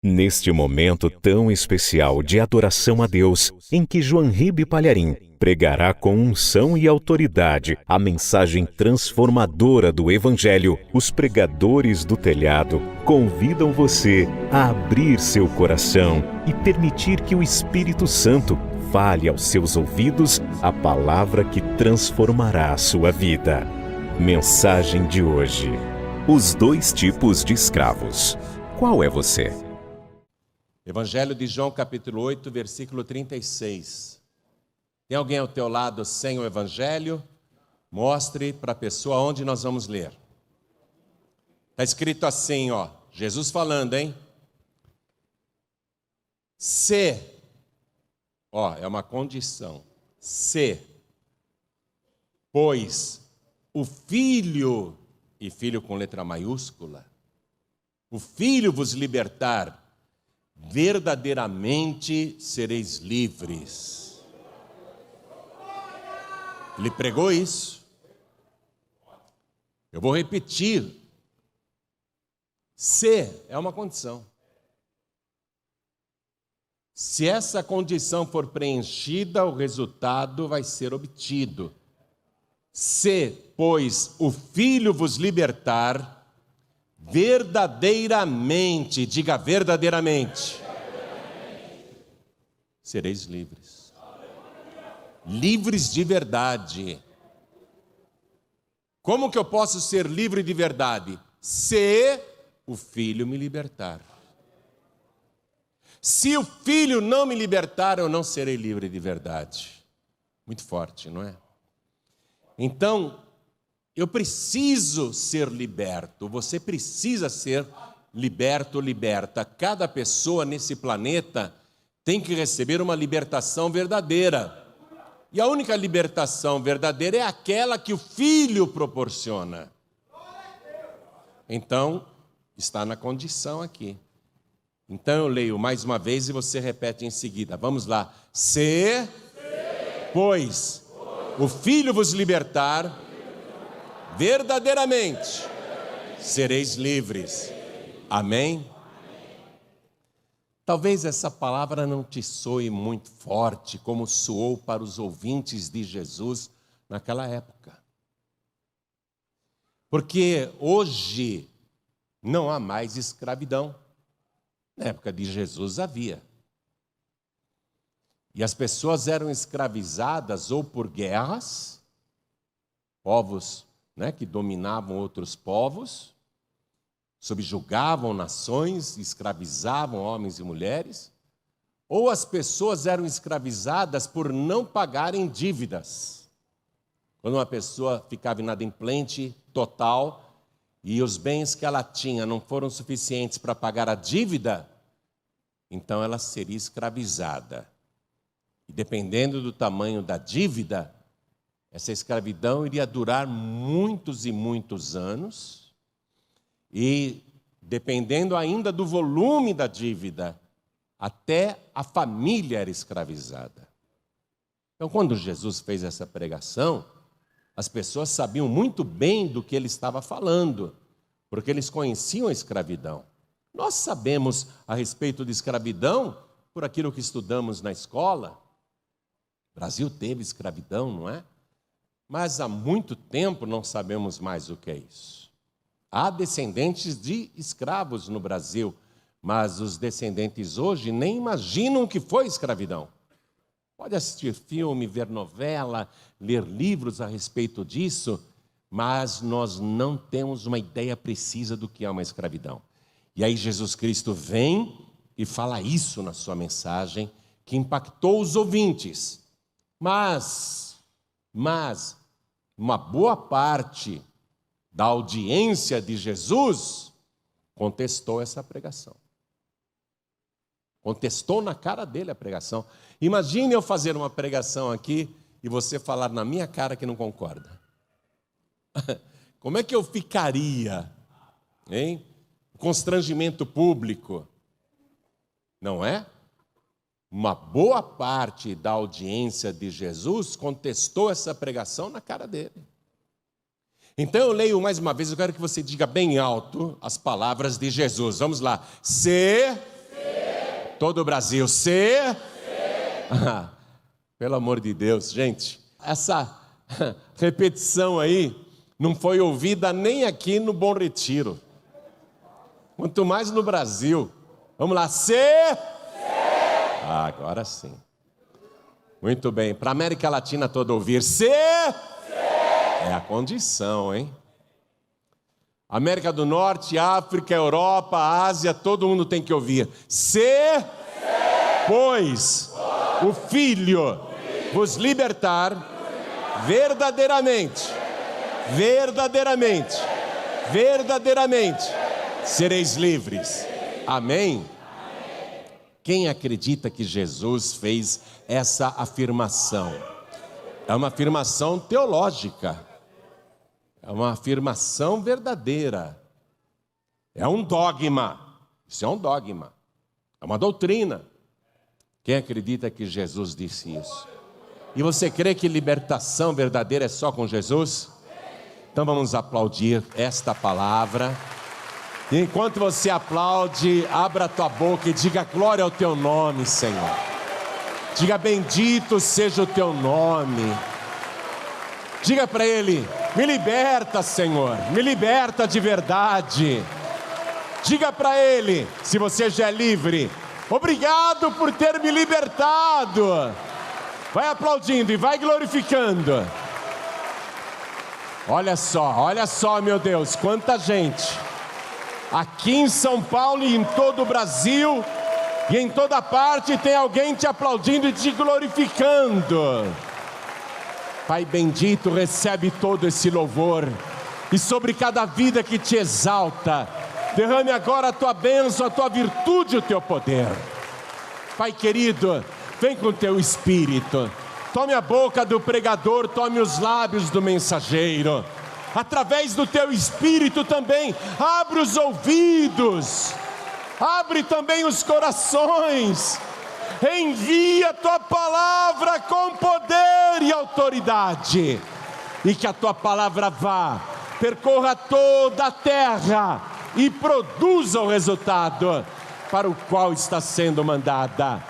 Neste momento tão especial de adoração a Deus, em que João Ribe Palharim pregará com unção e autoridade a mensagem transformadora do Evangelho, os pregadores do telhado convidam você a abrir seu coração e permitir que o Espírito Santo fale aos seus ouvidos a palavra que transformará a sua vida. Mensagem de hoje: os dois tipos de escravos. Qual é você? Evangelho de João, capítulo 8, versículo 36. Tem alguém ao teu lado sem o Evangelho? Mostre para a pessoa onde nós vamos ler. Está escrito assim, ó, Jesus falando, hein? Se, ó, é uma condição. Se, pois, o Filho, e Filho com letra maiúscula, o Filho vos libertar, verdadeiramente sereis livres. Ele pregou isso. Eu vou repetir. Se é uma condição. Se essa condição for preenchida, o resultado vai ser obtido. Se, pois, o Filho vos libertar, verdadeiramente, diga verdadeiramente, sereis livres. Livres de verdade. Como que eu posso ser livre de verdade? Se o Filho me libertar. Se o Filho não me libertar, eu não serei livre de verdade. Muito forte, não é? Então, eu preciso ser liberto, você precisa ser liberto ou liberta. Cada pessoa nesse planeta tem que receber uma libertação verdadeira. E a única libertação verdadeira é aquela que o Filho proporciona. Então, está na condição aqui. Então eu leio mais uma vez e você repete em seguida. Vamos lá. Se, pois, o Filho vos libertar, verdadeiramente sereis livres. Amém? Talvez essa palavra não te soe muito forte, como soou para os ouvintes de Jesus naquela época. Porque hoje não há mais escravidão. Na época de Jesus havia. E as pessoas eram escravizadas ou por guerras, povos que dominavam outros povos, subjugavam nações, escravizavam homens e mulheres, ou as pessoas eram escravizadas por não pagarem dívidas. Quando uma pessoa ficava inadimplente total e os bens que ela tinha não foram suficientes para pagar a dívida, então ela seria escravizada. E dependendo do tamanho da dívida, essa escravidão iria durar muitos e muitos anos, e dependendo ainda do volume da dívida, até a família era escravizada. Então, quando Jesus fez essa pregação, as pessoas sabiam muito bem do que ele estava falando, porque eles conheciam a escravidão. Nós sabemos a respeito de escravidão por aquilo que estudamos na escola. O Brasil teve escravidão, não é? Mas há muito tempo não sabemos mais o que é isso. Há descendentes de escravos no Brasil, mas os descendentes hoje nem imaginam o que foi escravidão. Pode assistir filme, ver novela, ler livros a respeito disso, mas nós não temos uma ideia precisa do que é uma escravidão. E aí Jesus Cristo vem e fala isso na sua mensagem, que impactou os ouvintes. Mas uma boa parte da audiência de Jesus contestou essa pregação. Contestou na cara dele a pregação. Imagine eu fazer uma pregação aqui e você falar na minha cara que não concorda. Como é que eu ficaria? Hein? Constrangimento público. Não é? Uma boa parte da audiência de Jesus contestou essa pregação na cara dele. Então eu leio mais uma vez, eu quero que você diga bem alto as palavras de Jesus. Vamos lá. Se, Todo o Brasil, C. Pelo amor de Deus, gente, essa repetição aí não foi ouvida nem aqui no Bom Retiro, quanto mais no Brasil. Vamos lá, C. Agora sim. Muito bem, para a América Latina toda ouvir, C. É a condição, hein? América do Norte, África, Europa, Ásia, todo mundo tem que ouvir. C. Pois o Filho vos libertar, verdadeiramente, sereis livres. Amém? Quem acredita que Jesus fez essa afirmação? É uma afirmação teológica, é uma afirmação verdadeira, é um dogma, isso é um dogma, é uma doutrina. Quem acredita que Jesus disse isso? E você crê que libertação verdadeira é só com Jesus? Então vamos aplaudir esta palavra. E enquanto você aplaude, abra a tua boca e diga glória ao teu nome, Senhor. Diga bendito seja o teu nome. Diga para Ele, me liberta, Senhor, me liberta de verdade. Diga para Ele, se você já é livre, obrigado por ter me libertado. Vai aplaudindo e vai glorificando. Olha só, meu Deus, quanta gente. Aqui em São Paulo e em todo o Brasil e em toda parte tem alguém te aplaudindo e te glorificando. Pai bendito, recebe todo esse louvor e sobre cada vida que te exalta, derrame agora a tua bênção, a tua virtude, o teu poder. Pai querido, vem com o teu Espírito, tome a boca do pregador, tome os lábios do mensageiro. Através do teu Espírito também, abre os ouvidos, abre também os corações, envia a tua palavra com poder e autoridade, e que a tua palavra vá, percorra toda a terra e produza o resultado para o qual está sendo mandada,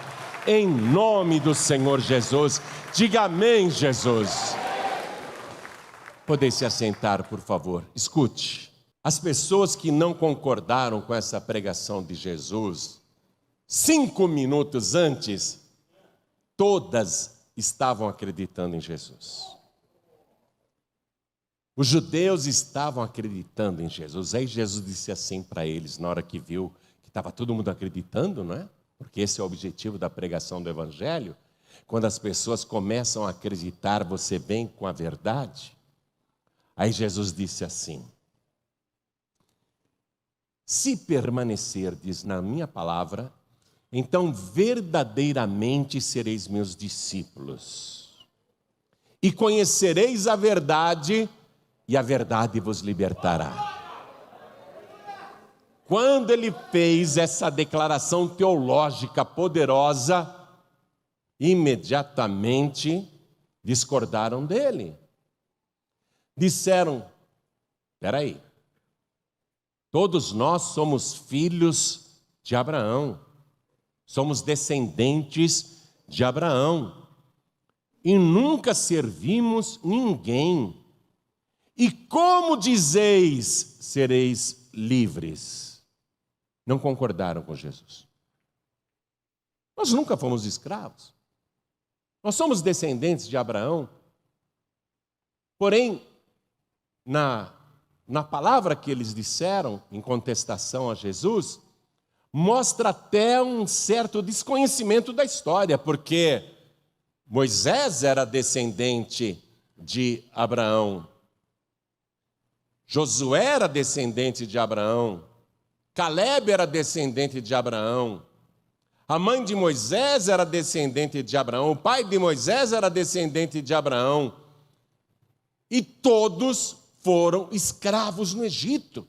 em nome do Senhor Jesus. Diga amém, Jesus. Podem se assentar, por favor. Escute, as pessoas que não concordaram com essa pregação de Jesus, 5 minutos antes, todas estavam acreditando em Jesus. Os judeus estavam acreditando em Jesus. Aí Jesus disse assim para eles, na hora que viu que estava todo mundo acreditando, não é? Porque esse é o objetivo da pregação do Evangelho. Quando as pessoas começam a acreditar, você vem com a verdade. Aí Jesus disse assim: se permanecerdes na minha palavra, então verdadeiramente sereis meus discípulos, e conhecereis a verdade, e a verdade vos libertará. Quando ele fez essa declaração teológica poderosa, imediatamente discordaram dele. Disseram, espera aí, todos nós somos filhos de Abraão, somos descendentes de Abraão, e nunca servimos ninguém. E como dizeis, sereis livres? Não concordaram com Jesus. Nós nunca fomos escravos, nós somos descendentes de Abraão. Porém, na palavra que eles disseram em contestação a Jesus, mostra até um certo desconhecimento da história, porque Moisés era descendente de Abraão, Josué era descendente de Abraão, Caleb era descendente de Abraão, a mãe de Moisés era descendente de Abraão, o pai de Moisés era descendente de Abraão, e todos foram escravos no Egito.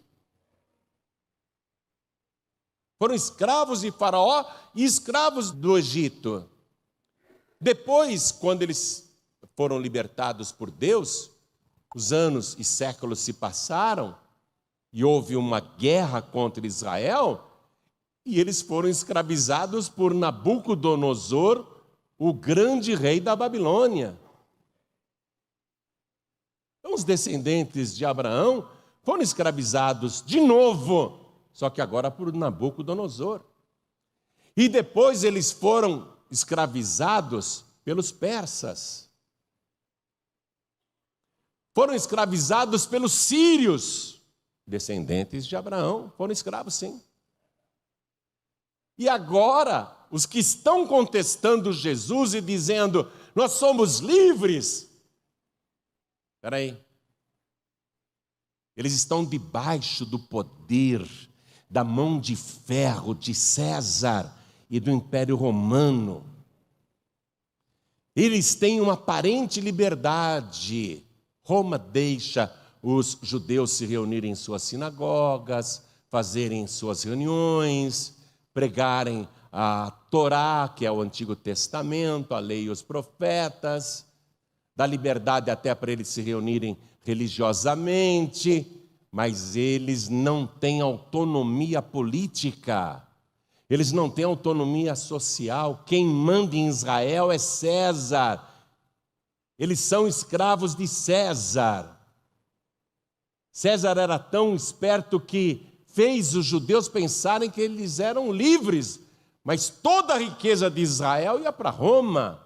Foram escravos de Faraó e escravos do Egito. Depois, quando eles foram libertados por Deus, os anos e séculos se passaram e houve uma guerra contra Israel, E eles foram escravizados por Nabucodonosor, o grande rei da Babilônia. Então, os descendentes de Abraão foram escravizados de novo, só que agora por Nabucodonosor. E depois eles foram escravizados pelos persas. Foram escravizados pelos sírios, descendentes de Abraão, foram escravos sim. E agora, os que estão contestando Jesus e dizendo, nós somos livres. Espera aí. Eles estão debaixo do poder, da mão de ferro de César e do Império Romano. Eles têm uma aparente liberdade. Roma deixa os judeus se reunirem em suas sinagogas, fazerem suas reuniões, pregarem a Torá, que é o Antigo Testamento, a lei e os profetas, dá liberdade até para eles se reunirem religiosamente, mas eles não têm autonomia política, eles não têm autonomia social. Quem manda em Israel é César, eles são escravos de César. César era tão esperto que fez os judeus pensarem que eles eram livres, mas toda a riqueza de Israel ia para Roma.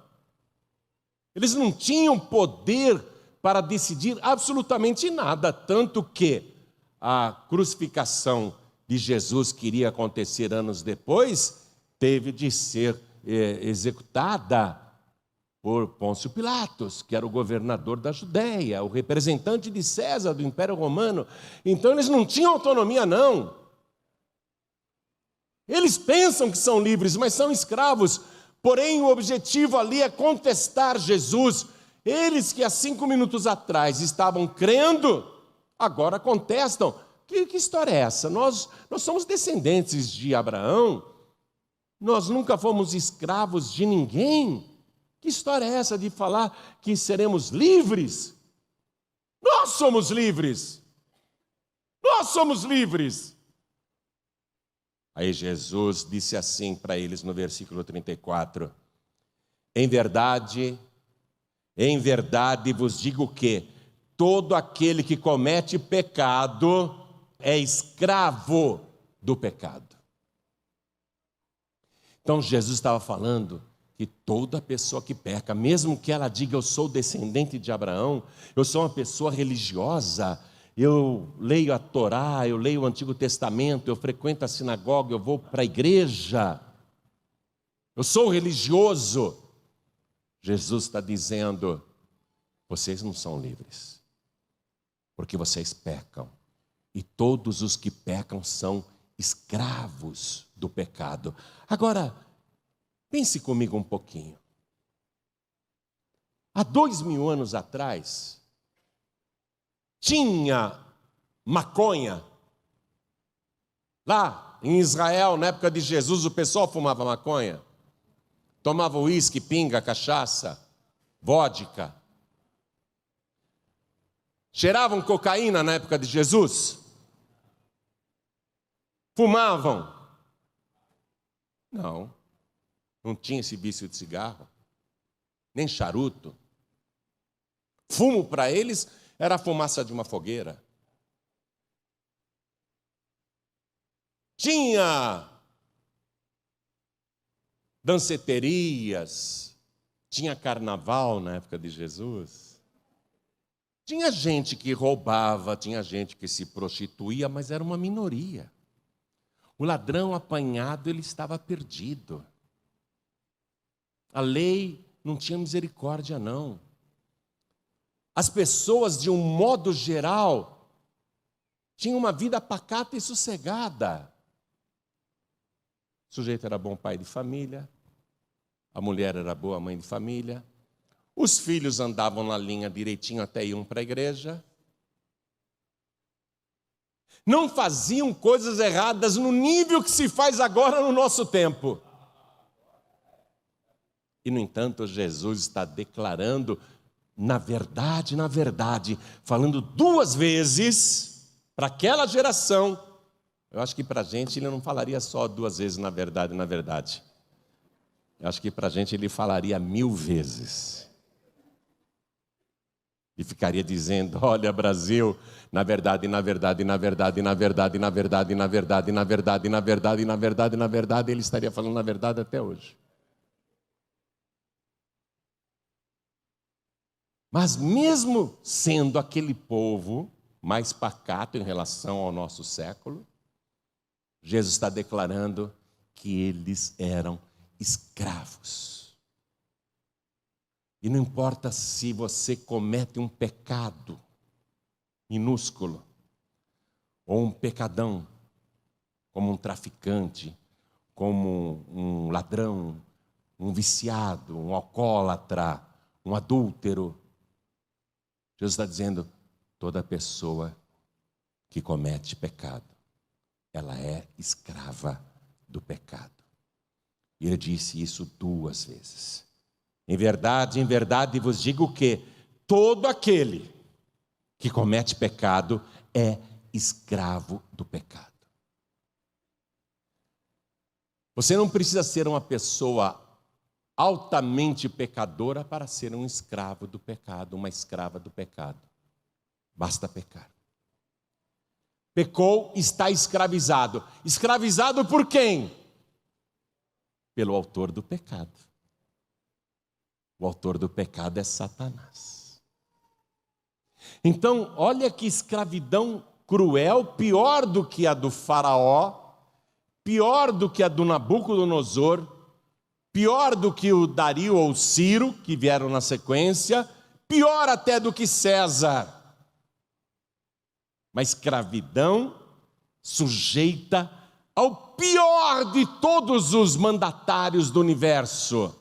Eles não tinham poder para decidir absolutamente nada, tanto que a crucificação de Jesus, que iria acontecer anos depois, teve de ser executada por Pôncio Pilatos, que era o governador da Judéia, o representante de César, do Império Romano. Então eles não tinham autonomia, não. Eles pensam que são livres, mas são escravos. Porém, o objetivo ali é contestar Jesus. Eles que há 5 minutos atrás estavam crendo, agora contestam. Que história é essa? Nós somos descendentes de Abraão, nós nunca fomos escravos de ninguém. Que história é essa de falar que seremos livres? Nós somos livres. Nós somos livres. Aí Jesus disse assim para eles no versículo 34: em verdade vos digo que todo aquele que comete pecado é escravo do pecado. Então Jesus estava falando que toda pessoa que peca, mesmo que ela diga eu sou descendente de Abraão, eu sou uma pessoa religiosa, eu leio a Torá, eu leio o Antigo Testamento, eu frequento a sinagoga, eu vou para a igreja, eu sou religioso. Jesus está dizendo, vocês não são livres, porque vocês pecam, e todos os que pecam são escravos do pecado. Agora, pense comigo um pouquinho. Há 2000 anos atrás, tinha maconha. Lá em Israel, na época de Jesus, o pessoal fumava maconha. Tomava uísque, pinga, cachaça, vodka. Cheiravam cocaína na época de Jesus? Fumavam? Não. Não tinha esse vício de cigarro, nem charuto. Fumo para eles era a fumaça de uma fogueira. Tinha danceterias, tinha carnaval na época de Jesus. Tinha gente que roubava, tinha gente que se prostituía, mas era uma minoria. O ladrão apanhado, ele estava perdido. A lei não tinha misericórdia, não. As pessoas, de um modo geral, tinham uma vida pacata e sossegada. O sujeito era bom pai de família, a mulher era boa mãe de família, os filhos andavam na linha direitinho até iam para a igreja. Não faziam coisas erradas no nível que se faz agora no nosso tempo. E, no entanto, Jesus está declarando, na verdade, falando 2 vezes para aquela geração, Eu acho que para a gente ele não falaria só 2 vezes na verdade, na verdade. Eu acho que para a gente ele falaria 1000 vezes. E ficaria dizendo: olha, Brasil, na verdade, na verdade, na verdade, na verdade, na verdade, na verdade, na verdade, na verdade, na verdade, na verdade, ele estaria falando na verdade até hoje. Mas mesmo sendo aquele povo mais pacato em relação ao nosso século, Jesus está declarando que eles eram escravos. E não importa se você comete um pecado minúsculo, ou um pecadão, como um traficante, como um ladrão, um viciado, um alcoólatra, um adúltero. Jesus está dizendo: toda pessoa que comete pecado, ela é escrava do pecado. E ele disse isso 2 vezes. Em verdade vos digo que todo aquele que comete pecado é escravo do pecado. Você não precisa ser uma pessoa altamente pecadora para ser um escravo do pecado, uma escrava do pecado. Basta pecar. Pecou, está escravizado. Escravizado por quem? Pelo autor do pecado. O autor do pecado é Satanás. Então, olha que escravidão cruel, pior do que a do faraó, pior do que a do Nabucodonosor, pior do que o Dario ou Ciro, que vieram na sequência, pior até do que César. Uma escravidão sujeita ao pior de todos os mandatários do universo,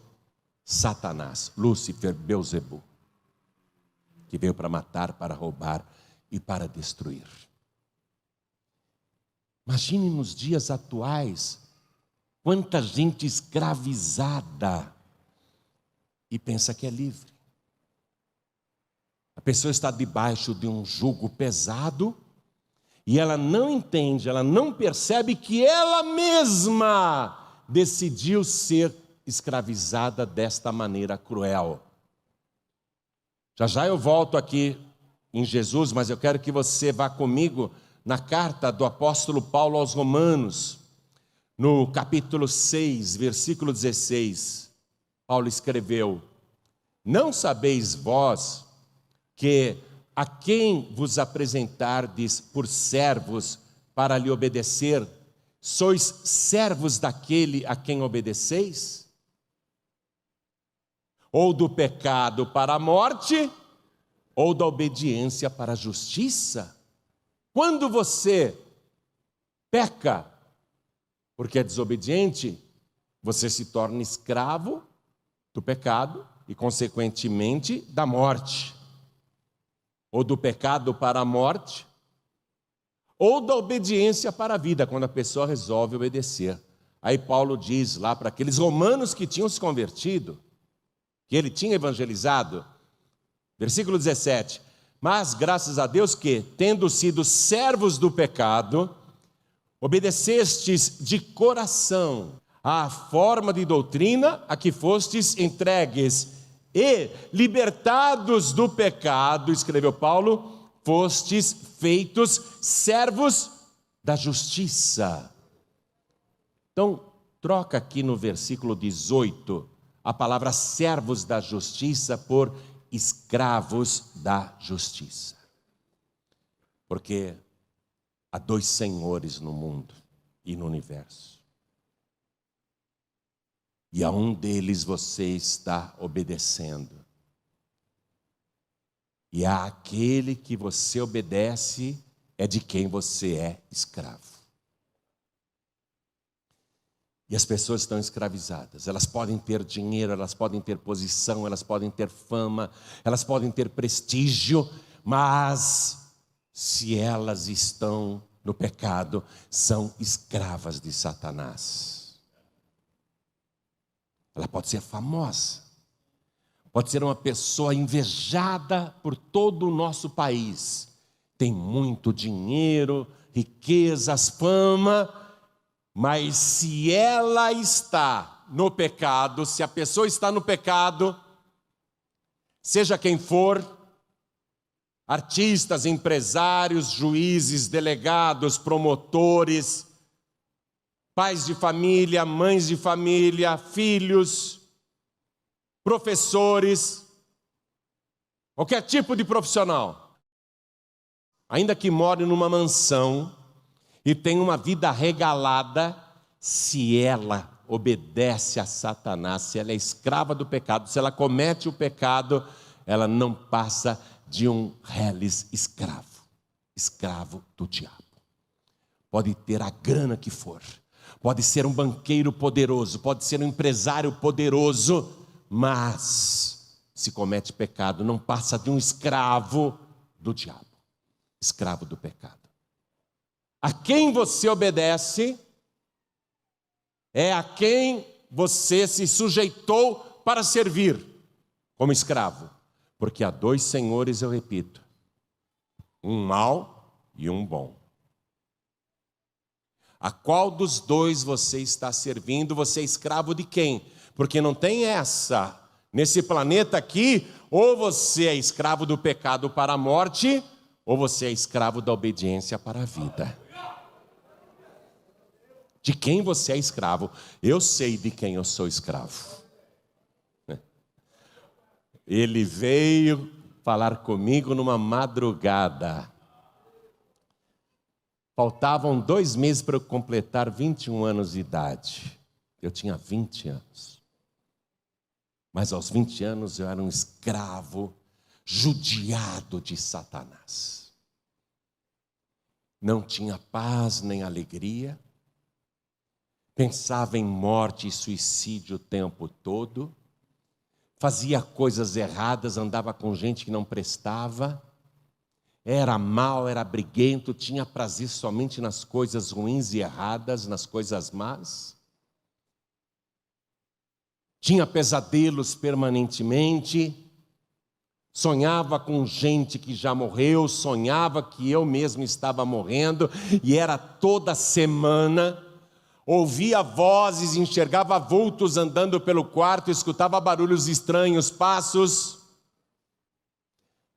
Satanás, Lúcifer, Beelzebu, que veio para matar, para roubar e para destruir. Imagine nos dias atuais, quanta gente escravizada e pensa que é livre. A pessoa está debaixo de um jugo pesado e ela não entende, ela não percebe que ela mesma decidiu ser escravizada desta maneira cruel. Já eu volto aqui em Jesus, mas eu quero que você vá comigo na carta do apóstolo Paulo aos Romanos, no capítulo 6, versículo 16. Paulo escreveu: não sabeis vós que a quem vos apresentardes por servos para lhe obedecer, sois servos daquele a quem obedeceis? Ou do pecado para a morte, ou da obediência para a justiça? Quando você peca porque é desobediente, você se torna escravo do pecado e, consequentemente, da morte. Ou do pecado para a morte, ou da obediência para a vida, quando a pessoa resolve obedecer. Aí Paulo diz lá para aqueles romanos que tinham se convertido, que ele tinha evangelizado, versículo 17: mas graças a Deus que, tendo sido servos do pecado, obedecestes de coração à forma de doutrina a que fostes entregues, e libertados do pecado, escreveu Paulo, fostes feitos servos da justiça. Então, troca aqui no versículo 18 a palavra servos da justiça por escravos da justiça. Porque há 2 senhores no mundo e no universo. E a um deles você está obedecendo. E àquele que você obedece é de quem você é escravo. E as pessoas estão escravizadas. Elas podem ter dinheiro, elas podem ter posição, elas podem ter fama, elas podem ter prestígio, mas se elas estão no pecado, são escravas de Satanás. Ela pode ser famosa, pode ser uma pessoa invejada por todo o nosso país, tem muito dinheiro, riquezas, fama, mas se ela está no pecado, se a pessoa está no pecado, seja quem for, artistas, empresários, juízes, delegados, promotores, pais de família, mães de família, filhos, professores, qualquer tipo de profissional, ainda que more numa mansão e tenha uma vida regalada, se ela obedece a Satanás, se ela é escrava do pecado, se ela comete o pecado, ela não passa de um reles escravo, escravo do diabo. Pode ter a grana que for, pode ser um banqueiro poderoso, pode ser um empresário poderoso, mas se comete pecado, não passa de um escravo do diabo, escravo do pecado. A quem você obedece é a quem você se sujeitou para servir como escravo. Porque há dois senhores, eu repito, um mau e um bom. A qual dos dois você está servindo? Você é escravo de quem? Porque não tem essa. Nesse planeta aqui, ou você é escravo do pecado para a morte, ou você é escravo da obediência para a vida. De quem você é escravo? Eu sei de quem eu sou escravo. Ele veio falar comigo numa madrugada. Faltavam 2 meses para eu completar 21 anos de idade. Eu tinha 20 anos. Mas aos 20 anos eu era um escravo, judiado de Satanás. Não tinha paz nem alegria. Pensava em morte e suicídio o tempo todo. Fazia coisas erradas, andava com gente que não prestava. Era mau, era briguento, tinha prazer somente nas coisas ruins e erradas, nas coisas más. Tinha pesadelos permanentemente. Sonhava com gente que já morreu, sonhava que eu mesmo estava morrendo, e era toda semana. Ouvia vozes, enxergava vultos andando pelo quarto, escutava barulhos estranhos, passos.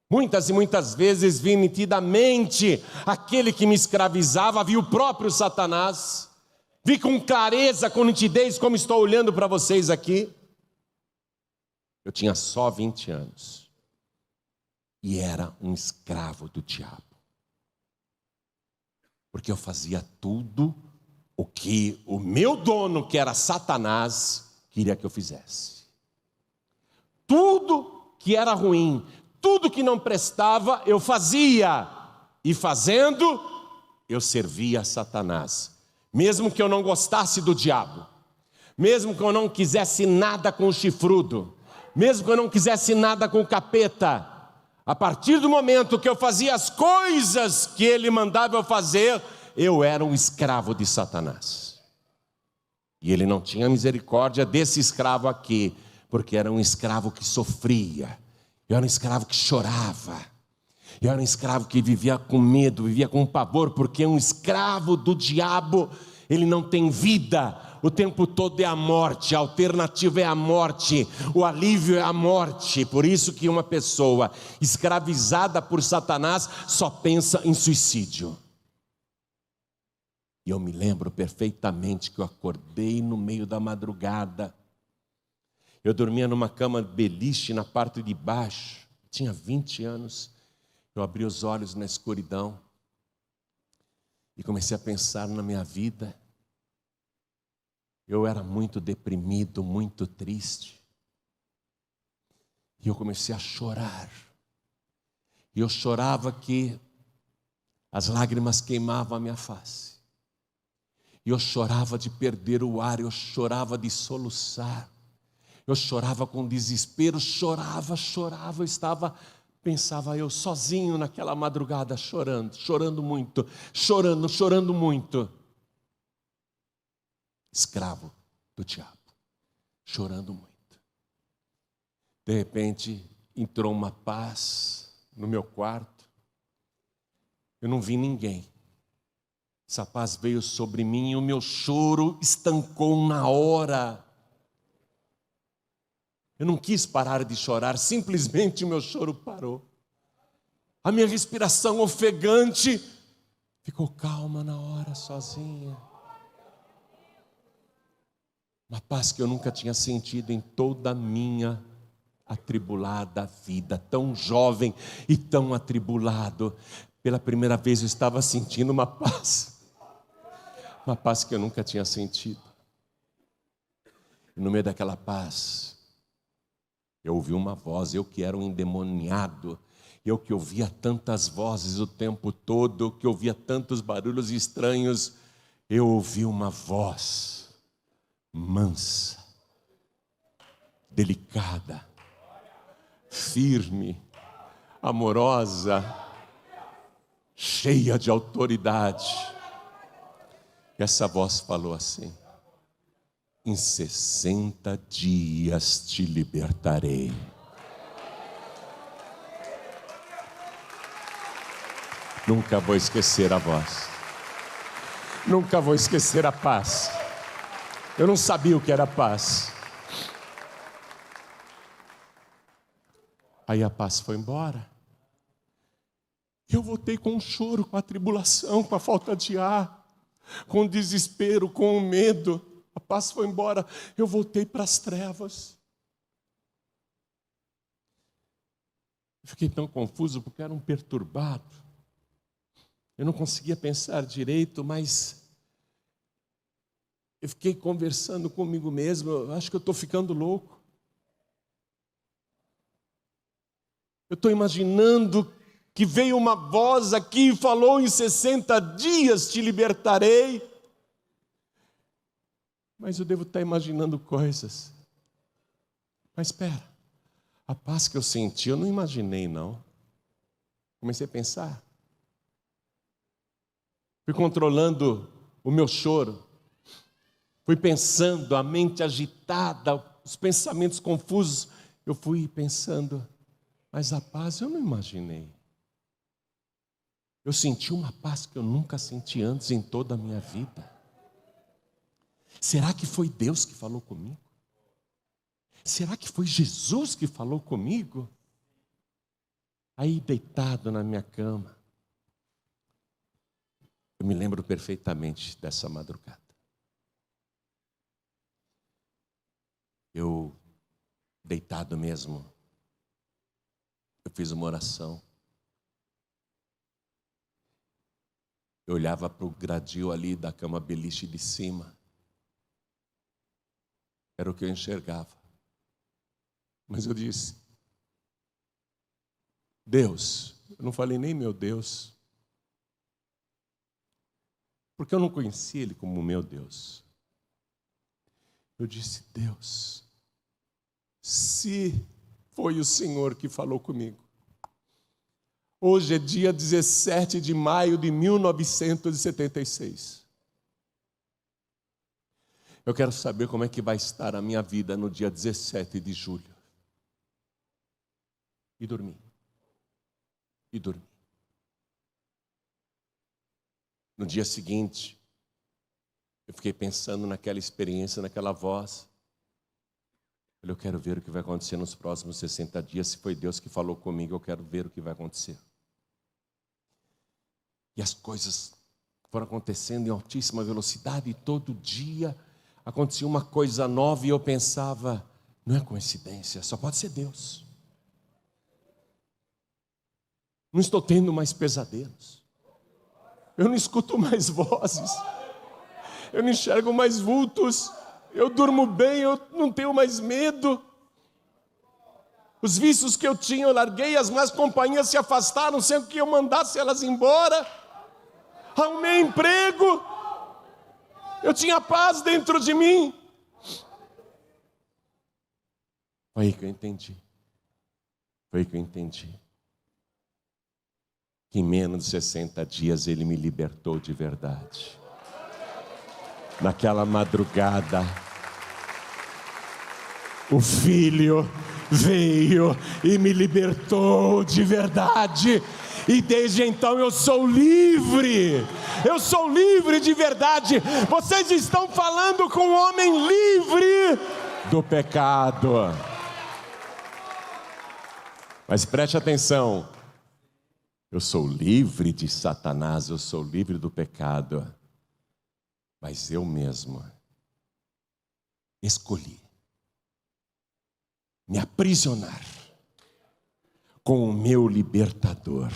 Muitas e muitas vezes vi nitidamente aquele que me escravizava, vi o próprio Satanás. Vi com clareza, com nitidez, como estou olhando para vocês aqui. Eu tinha só 20 anos. E era um escravo do diabo. Porque eu fazia tudo o que o meu dono, que era Satanás, queria que eu fizesse. Tudo que era ruim, tudo que não prestava, eu fazia. E fazendo, eu servia a Satanás. Mesmo que eu não gostasse do diabo. Mesmo que eu não quisesse nada com o chifrudo. Mesmo que eu não quisesse nada com o capeta. A partir do momento que eu fazia as coisas que ele mandava eu fazer, eu era um escravo de Satanás. E ele não tinha misericórdia desse escravo aqui, porque era um escravo que sofria. Eu era um escravo que chorava. Eu era um escravo que vivia com medo, vivia com pavor, porque um escravo do diabo, ele não tem vida. O tempo todo é a morte, a alternativa é a morte, o alívio é a morte. Por isso que uma pessoa escravizada por Satanás só pensa em suicídio. E eu me lembro perfeitamente que eu acordei no meio da madrugada. Eu dormia numa cama beliche na parte de baixo. Tinha 20 anos. Eu abri os olhos na escuridão. E comecei a pensar na minha vida. Eu era muito deprimido, muito triste. E eu comecei a chorar. E eu chorava que as lágrimas queimavam a minha face. E eu chorava de perder o ar, eu chorava de soluçar. Eu chorava com desespero, chorava, pensava eu sozinho naquela madrugada, chorando muito, chorando muito. Escravo do diabo, chorando muito. De repente, entrou uma paz no meu quarto. Eu não vi ninguém. Essa paz veio sobre mim e o meu choro estancou na hora. Eu não quis parar de chorar, simplesmente o meu choro parou. A minha respiração ofegante ficou calma na hora, sozinha. Uma paz que eu nunca tinha sentido em toda a minha atribulada vida. Tão jovem e tão atribulado. Pela primeira vez eu estava sentindo uma paz. Uma paz que eu nunca tinha sentido. E no meio daquela paz, eu ouvi uma voz, eu que era um endemoniado, eu que ouvia tantas vozes o tempo todo, que ouvia tantos barulhos estranhos, eu ouvi uma voz mansa, delicada, firme, amorosa, cheia de autoridade. E essa voz falou assim: em 60 dias te libertarei. Nunca vou esquecer a voz. Nunca vou esquecer a paz. Eu não sabia o que era paz. Aí a paz foi embora. Eu voltei com o choro, com a tribulação, com a falta de ar, com o desespero, com o medo. A paz foi embora. Eu voltei para as trevas. Eu fiquei tão confuso porque era um perturbado. Eu não conseguia pensar direito, mas eu fiquei conversando comigo mesmo. Eu acho que eu estou ficando louco. Eu estou imaginando que veio uma voz aqui e falou: em 60 dias te libertarei. Mas eu devo estar imaginando coisas. Mas espera, a paz que eu senti, eu não imaginei não. Comecei a pensar. Fui controlando o meu choro. Fui pensando, a mente agitada, os pensamentos confusos. Eu fui pensando, mas a paz eu não imaginei. Eu senti uma paz que eu nunca senti antes em toda a minha vida. Será que foi Deus que falou comigo? Será que foi Jesus que falou comigo? Aí, deitado na minha cama, eu me lembro perfeitamente dessa madrugada. Eu, deitado mesmo, eu fiz uma oração. Eu olhava para o gradil ali da cama beliche de cima. Era o que eu enxergava. Mas eu disse: Deus, eu não falei nem meu Deus, porque eu não conhecia Ele como meu Deus. Eu disse: Deus, se foi o Senhor que falou comigo, hoje é dia 17 de maio de 1976. Eu quero saber como é que vai estar a minha vida no dia 17 de julho. E dormi. E dormi. No dia seguinte, eu fiquei pensando naquela experiência, naquela voz. Eu quero ver o que vai acontecer nos próximos 60 dias. Se foi Deus que falou comigo, eu quero ver o que vai acontecer. E as coisas foram acontecendo em altíssima velocidade. E todo dia acontecia uma coisa nova. E eu pensava, não é coincidência, só pode ser Deus. Não estou tendo mais pesadelos. Eu não escuto mais vozes. Eu não enxergo mais vultos. Eu durmo bem, eu não tenho mais medo. Os vícios que eu tinha, eu larguei. As más companhias se afastaram sem que eu mandasse elas embora. Arrumei emprego. Eu tinha paz dentro de mim. Foi aí que eu entendi. Foi aí que eu entendi. Que em menos de 60 dias Ele me libertou de verdade. Naquela madrugada, o Filho veio e me libertou de verdade. E desde então eu sou livre. Eu sou livre de verdade. Vocês estão falando com um homem livre do pecado. Mas preste atenção. Eu sou livre de Satanás, eu sou livre do pecado. Mas eu mesmo escolhi me aprisionar com o meu libertador.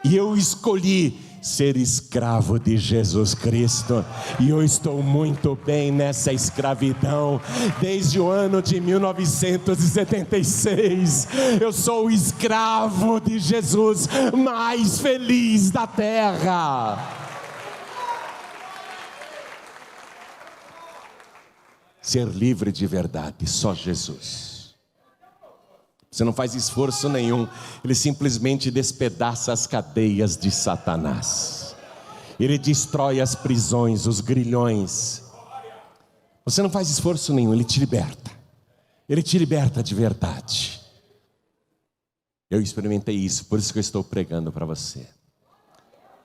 E eu escolhi ser escravo de Jesus Cristo. E eu estou muito bem nessa escravidão. Desde o ano de 1976. Eu sou o escravo de Jesus mais feliz da terra. Ser livre de verdade, só Jesus. Você não faz esforço nenhum. Ele simplesmente despedaça as cadeias de Satanás. Ele destrói as prisões, os grilhões. Você não faz esforço nenhum, Ele te liberta. Ele te liberta de verdade. Eu experimentei isso, por isso que eu estou pregando para você.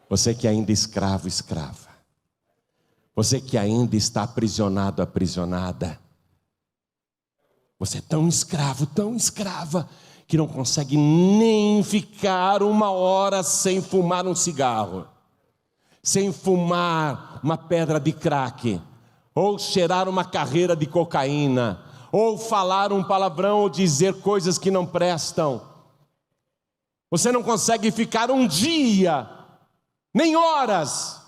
Você que ainda é escravo, escrava. Você que ainda está aprisionado, aprisionada. Você é tão escravo, tão escrava, que não consegue nem ficar 1 hora sem fumar um cigarro, sem fumar uma pedra de crack, ou cheirar uma carreira de cocaína, ou falar um palavrão, ou dizer coisas que não prestam. Você não consegue ficar 1 dia, nem horas,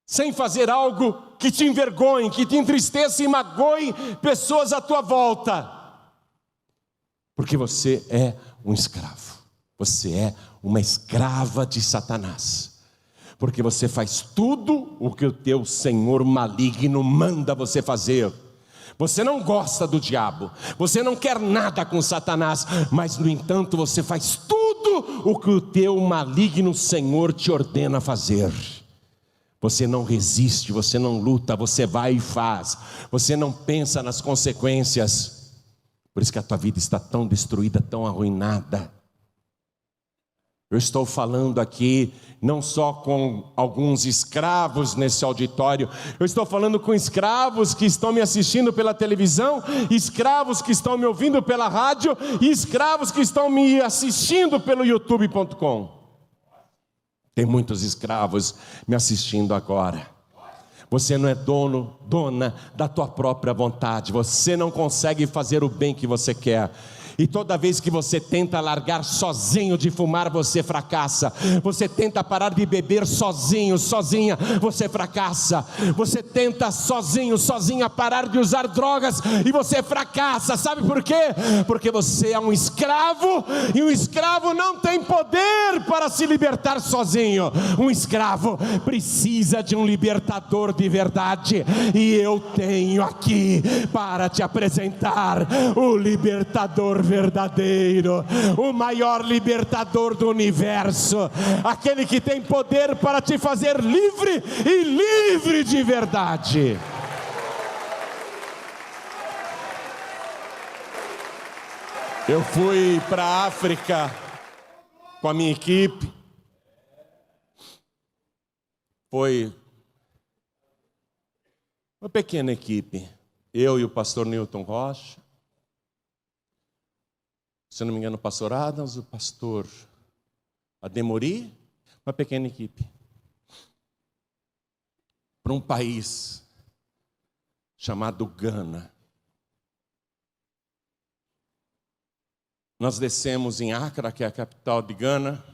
sem fazer algo que te envergonhe, que te entristeça e magoe pessoas à tua volta. Porque você é um escravo. Você é uma escrava de Satanás. Porque você faz tudo o que o teu senhor maligno manda você fazer. Você não gosta do diabo. Você não quer nada com Satanás. Mas, no entanto, você faz tudo o que o teu maligno senhor te ordena fazer. Você não resiste, você não luta, você vai e faz. Você não pensa nas consequências. Por isso que a tua vida está tão destruída, tão arruinada. Eu estou falando aqui não só com alguns escravos nesse auditório. Eu estou falando com escravos que estão me assistindo pela televisão, escravos que estão me ouvindo pela rádio e escravos que estão me assistindo pelo youtube.com. Tem muitos escravos me assistindo agora. Você não é dona da tua própria vontade. Você não consegue fazer o bem que você quer. E toda vez que você tenta largar sozinho de fumar, você fracassa. Você tenta parar de beber sozinho, sozinha, você fracassa. Você tenta sozinha parar de usar drogas e você fracassa. Sabe por quê? Porque você é um escravo e um escravo não tem poder para se libertar sozinho. Um escravo precisa de um libertador de verdade. E eu tenho aqui para te apresentar o libertador verdadeiro, o maior libertador do universo, aquele que tem poder para te fazer livre e livre de verdade. Eu fui para a África com a minha equipe. Foi uma pequena equipe, eu e o pastor Newton Rocha, se não me engano o pastor Adams, o pastor Ademori, uma pequena equipe, para um país chamado Gana. Nós descemos em Accra, que é a capital de Gana.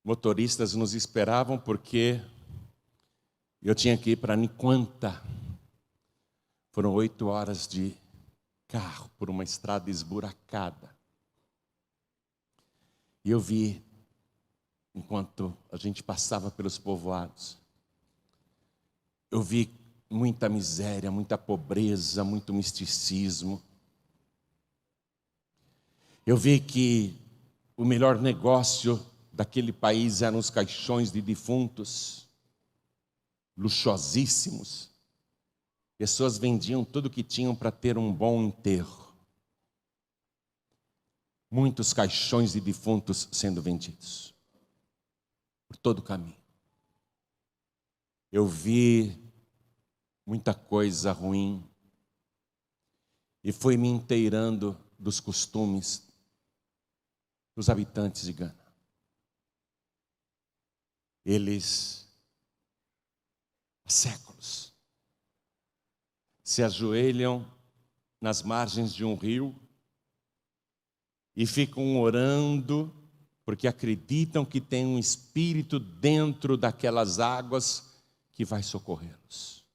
Motoristas nos esperavam porque eu tinha que ir para Niquanta. Foram 8 horas de carro por uma estrada esburacada. E eu vi, enquanto a gente passava pelos povoados, eu vi muita miséria, muita pobreza, muito misticismo. Eu vi que o melhor negócio daquele país eram os caixões de defuntos, luxuosíssimos. Pessoas vendiam tudo o que tinham para ter um bom enterro. muitos caixões de defuntos sendo vendidos por todo o caminho. Eu vi muita coisa ruim e fui me inteirando dos costumes dos habitantes de Gana. Eles, há séculos, se ajoelham nas margens de um rio e ficam orando, porque acreditam que tem um espírito dentro daquelas águas que vai socorrê-los.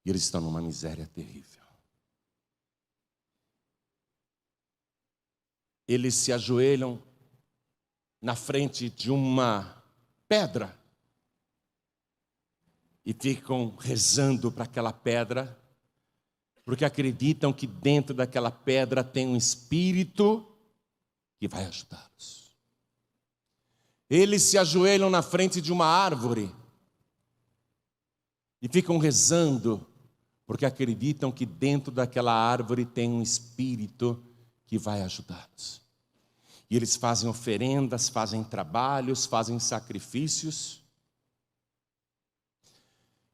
E eles estão numa miséria terrível. Eles se ajoelham na frente de uma pedra e ficam rezando para aquela pedra, porque acreditam que dentro daquela pedra tem um espírito que vai ajudá-los. Eles se ajoelham na frente de uma árvore e ficam rezando, porque acreditam que dentro daquela árvore tem um espírito que vai ajudá-los. E eles fazem oferendas, fazem trabalhos, fazem sacrifícios.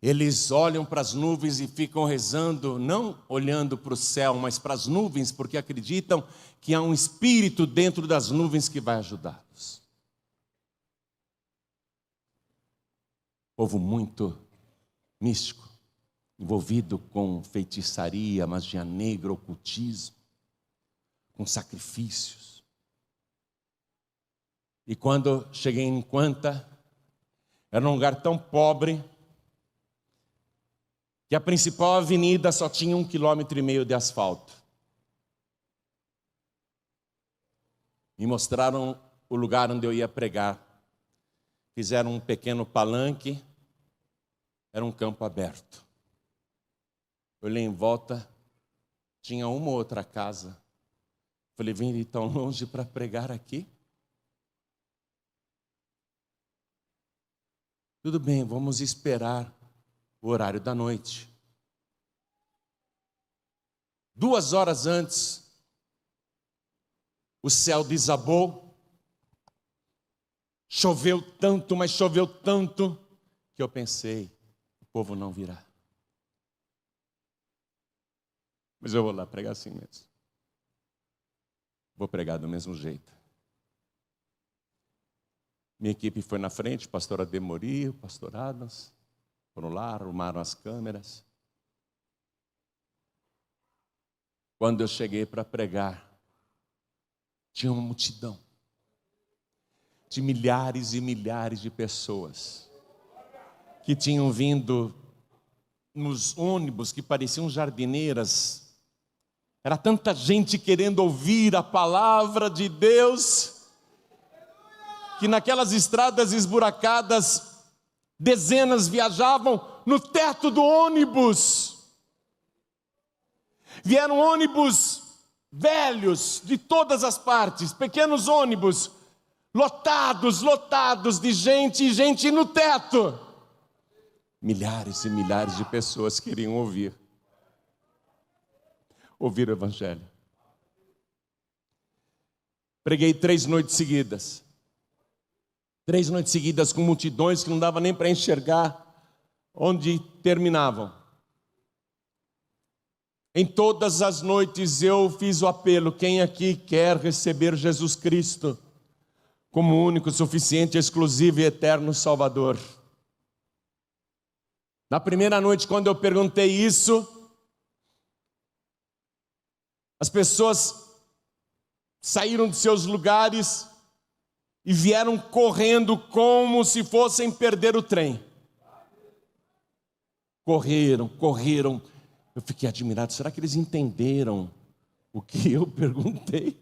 Eles olham para as nuvens e ficam rezando, não olhando para o céu, mas para as nuvens, porque acreditam que há um espírito dentro das nuvens que vai ajudá-los. Povo muito místico, envolvido com feitiçaria, magia negra, ocultismo, com sacrifícios. E quando cheguei em Quanta, era um lugar tão pobre que a principal avenida só tinha 1,5 km de asfalto. Me mostraram o lugar onde eu ia pregar. Fizeram um pequeno palanque, era um campo aberto. Olhei em volta, tinha uma ou outra casa. Falei, vim de tão longe para pregar aqui? Tudo bem, vamos esperar o horário da noite. 2 horas antes, o céu desabou, choveu tanto, mas choveu tanto, que eu pensei, o povo não virá. Mas eu vou lá pregar assim mesmo. Vou pregar do mesmo jeito. Minha equipe foi na frente, o pastor Ademori, o pastor Adams, foram lá, arrumaram as câmeras. Quando eu cheguei para pregar, tinha uma multidão de milhares e milhares de pessoas que tinham vindo nos ônibus que pareciam jardineiras. Era tanta gente querendo ouvir a palavra de Deus, que naquelas estradas esburacadas, dezenas viajavam no teto do ônibus. Vieram ônibus velhos de todas as partes, pequenos ônibus, lotados de gente e gente no teto. Milhares e milhares de pessoas queriam ouvir o Evangelho. Preguei 3 noites seguidas. 3 noites seguidas com multidões que não dava nem para enxergar onde terminavam. Em todas as noites eu fiz o apelo, quem aqui quer receber Jesus Cristo como único, suficiente, exclusivo e eterno Salvador? Na primeira noite, quando eu perguntei isso, as pessoas saíram de seus lugares e vieram correndo como se fossem perder o trem. Correram. Eu fiquei admirado, será que eles entenderam o que eu perguntei?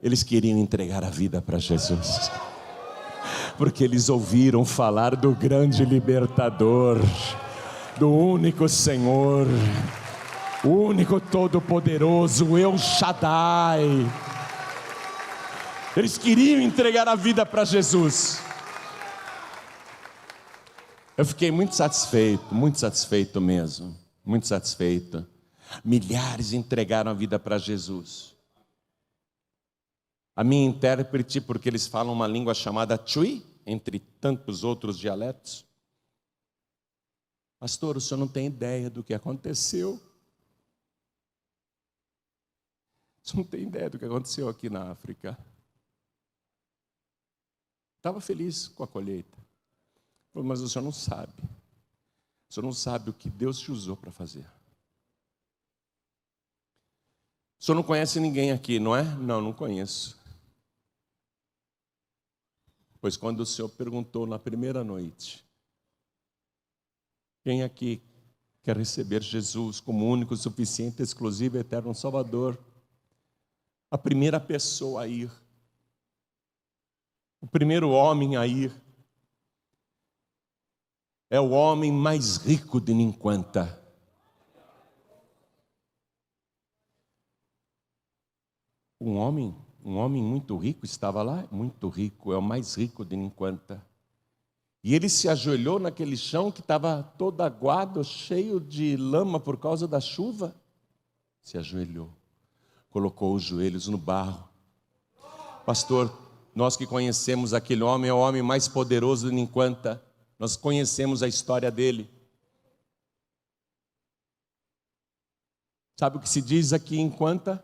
Eles queriam entregar a vida para Jesus, porque eles ouviram falar do grande libertador, do único Senhor, o único todo-poderoso, o El Shaddai. Eles queriam entregar a vida para Jesus. Eu fiquei muito satisfeito mesmo, muito satisfeito. Milhares entregaram a vida para Jesus. A minha intérprete, porque eles falam uma língua chamada Twi, entre tantos outros dialetos. Pastor, o senhor não tem ideia do que aconteceu. O senhor não tem ideia do que aconteceu aqui na África. Estava feliz com a colheita. Falou, mas o senhor não sabe. O senhor não sabe o que Deus te usou para fazer. O senhor não conhece ninguém aqui, não é? Não, não conheço. Pois quando o senhor perguntou na primeira noite, quem aqui quer receber Jesus como único, suficiente, exclusivo, eterno Salvador? A primeira pessoa a ir, o primeiro homem a ir, é o homem mais rico de Ninquanta. Um homem muito rico estava lá, muito rico, é o mais rico de Ninquanta. E ele se ajoelhou naquele chão que estava todo aguado, cheio de lama por causa da chuva. Se ajoelhou, colocou os joelhos no barro. Pastor, nós que conhecemos aquele homem, é o homem mais poderoso de Ninquanta. Nós conhecemos a história dele. Sabe o que se diz aqui em Ninquanta?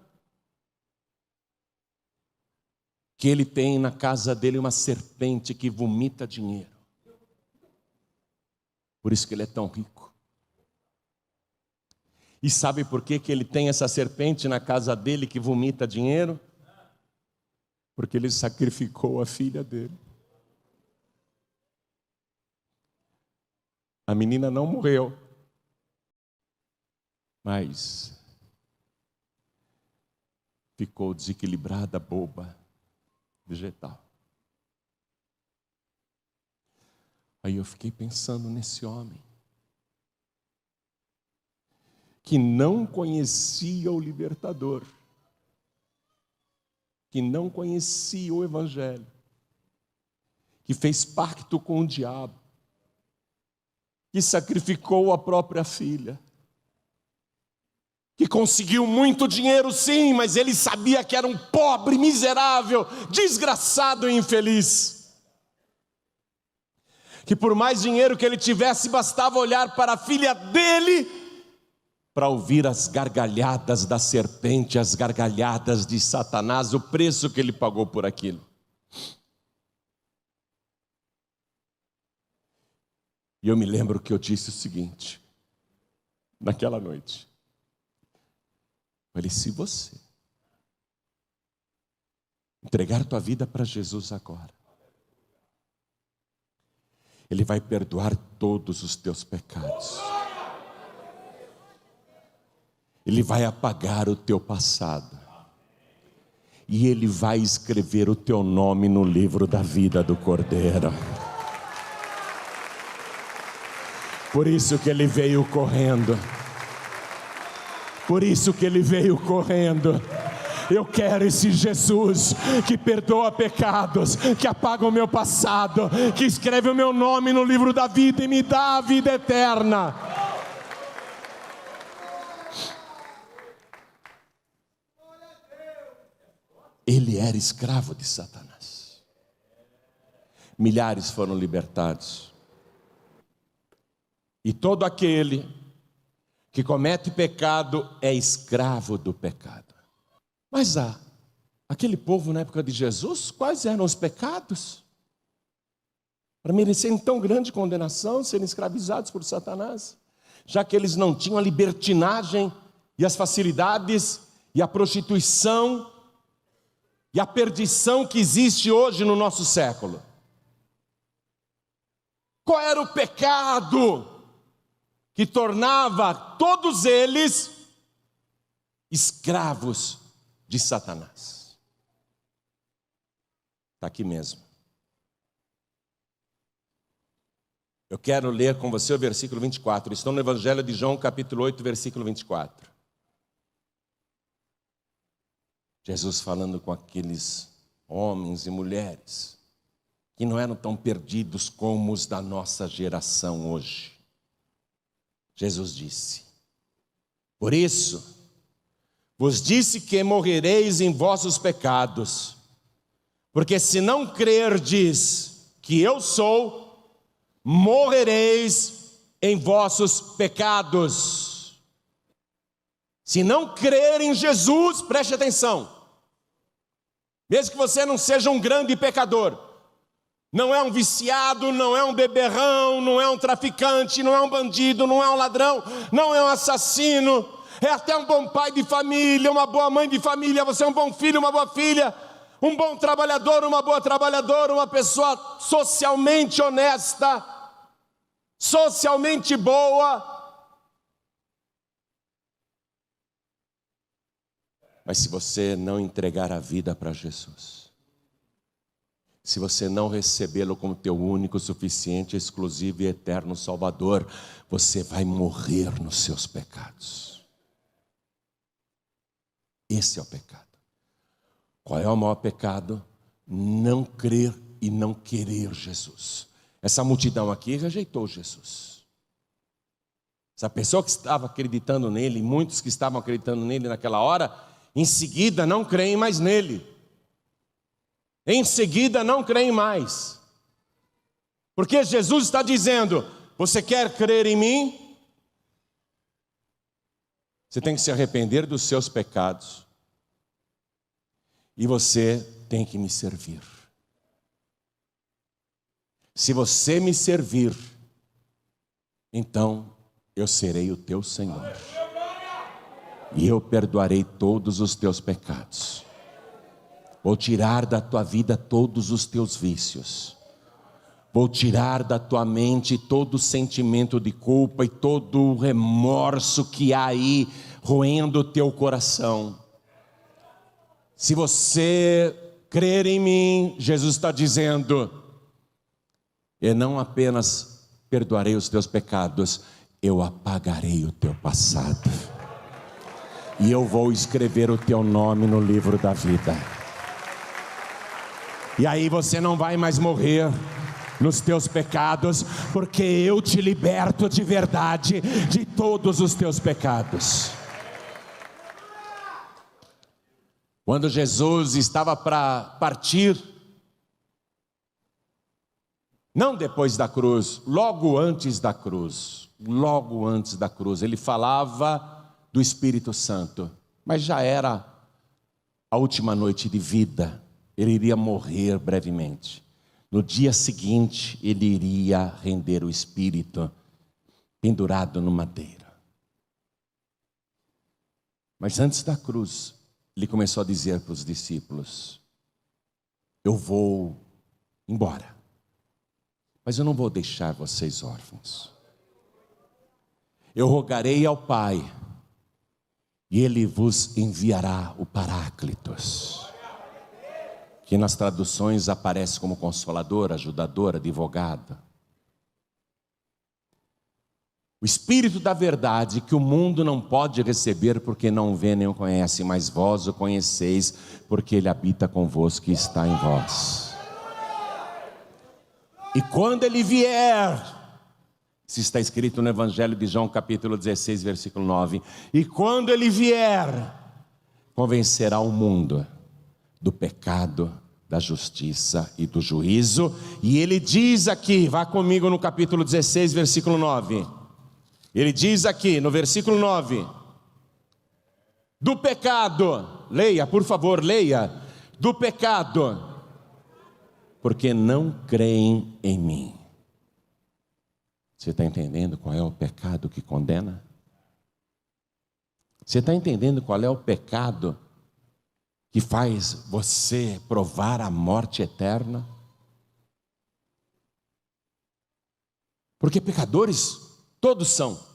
Que ele tem na casa dele uma serpente que vomita dinheiro. Por isso que ele é tão rico. E sabe por que ele tem essa serpente na casa dele que vomita dinheiro? Porque ele sacrificou a filha dele. A menina não morreu, mas ficou desequilibrada, boba, vegetal. Aí eu fiquei pensando nesse homem que não conhecia o libertador, que não conhecia o evangelho, que fez pacto com o diabo, que sacrificou a própria filha, que conseguiu muito dinheiro sim, mas ele sabia que era um pobre, miserável, desgraçado e infeliz. Que por mais dinheiro que ele tivesse, bastava olhar para a filha dele para ouvir as gargalhadas da serpente, as gargalhadas de Satanás, o preço que ele pagou por aquilo. E eu me lembro que eu disse o seguinte, naquela noite. Eu falei, se você entregar tua vida para Jesus agora, Ele vai perdoar todos os teus pecados. Ele vai apagar o teu passado. E Ele vai escrever o teu nome no livro da vida do Cordeiro. Por isso que Ele veio correndo. Por isso que Ele veio correndo. Eu quero esse Jesus que perdoa pecados, que apaga o meu passado, que escreve o meu nome no livro da vida e me dá a vida eterna. Ele era escravo de Satanás. Milhares foram libertados. E todo aquele que comete pecado é escravo do pecado. Mas aquele povo na época de Jesus, quais eram os pecados? Para merecerem tão grande condenação, serem escravizados por Satanás, já que eles não tinham a libertinagem e as facilidades e a prostituição e a perdição que existe hoje no nosso século. Qual era o pecado que tornava todos eles escravos de Satanás? Está aqui mesmo. Eu quero ler com você o versículo 24. Estou no Evangelho de João, capítulo 8, versículo 24. Jesus falando com aqueles homens e mulheres que não eram tão perdidos como os da nossa geração hoje. Jesus disse: Por isso, vos disse que morrereis em vossos pecados, porque se não crerdes que eu sou, morrereis em vossos pecados. Se não crer em Jesus, preste atenção, mesmo que você não seja um grande pecador, não é um viciado, não é um beberrão, não é um traficante, não é um bandido, não é um ladrão, não é um assassino, é até um bom pai de família, uma boa mãe de família, você é um bom filho, uma boa filha, um bom trabalhador, uma boa trabalhadora, uma pessoa socialmente honesta, socialmente boa. Mas se você não entregar a vida para Jesus, se você não recebê-lo como teu único, suficiente, exclusivo e eterno Salvador, você vai morrer nos seus pecados. Esse é o pecado. Qual é o maior pecado? Não crer e não querer Jesus. Essa multidão aqui rejeitou Jesus. Essa pessoa que estava acreditando nele, muitos que estavam acreditando nele naquela hora, em seguida não creem mais nele. Em seguida não creem mais. Porque Jesus está dizendo: você quer crer em mim? Você tem que se arrepender dos seus pecados. E você tem que me servir. Se você me servir, então eu serei o teu Senhor. E eu perdoarei todos os teus pecados. Vou tirar da tua vida todos os teus vícios. Vou tirar da tua mente todo o sentimento de culpa e todo o remorso que há aí roendo o teu coração. Se você crer em mim, Jesus está dizendo, eu não apenas perdoarei os teus pecados, eu apagarei o teu passado. E eu vou escrever o teu nome no livro da vida. E aí você não vai mais morrer nos teus pecados, porque eu te liberto de verdade de todos os teus pecados. Quando Jesus estava para partir, não depois da cruz, logo antes da cruz, ele falava do Espírito Santo, mas já era a última noite de vida. Ele iria morrer brevemente. No dia seguinte, ele iria render o Espírito, pendurado no madeiro. Mas antes da cruz, ele começou a dizer para os discípulos, eu vou embora, mas eu não vou deixar vocês órfãos. Eu rogarei ao Pai, e Ele vos enviará o Paráclitos, que nas traduções aparece como consolador, ajudador, advogado. O Espírito da verdade que o mundo não pode receber porque não vê nem o conhece, mas vós o conheceis porque Ele habita convosco e está em vós. E quando Ele vier, isso está escrito no Evangelho de João capítulo 16, versículo 9, e quando Ele vier, convencerá o mundo do pecado, da justiça e do juízo. E ele diz aqui, vá comigo no capítulo 16, versículo 9. Ele diz aqui no versículo 9, do pecado, leia, por favor, leia, do pecado, porque não creem em mim. Você está entendendo qual é o pecado que condena? Você está entendendo qual é o pecado que faz você provar a morte eterna? Porque pecadores todos são.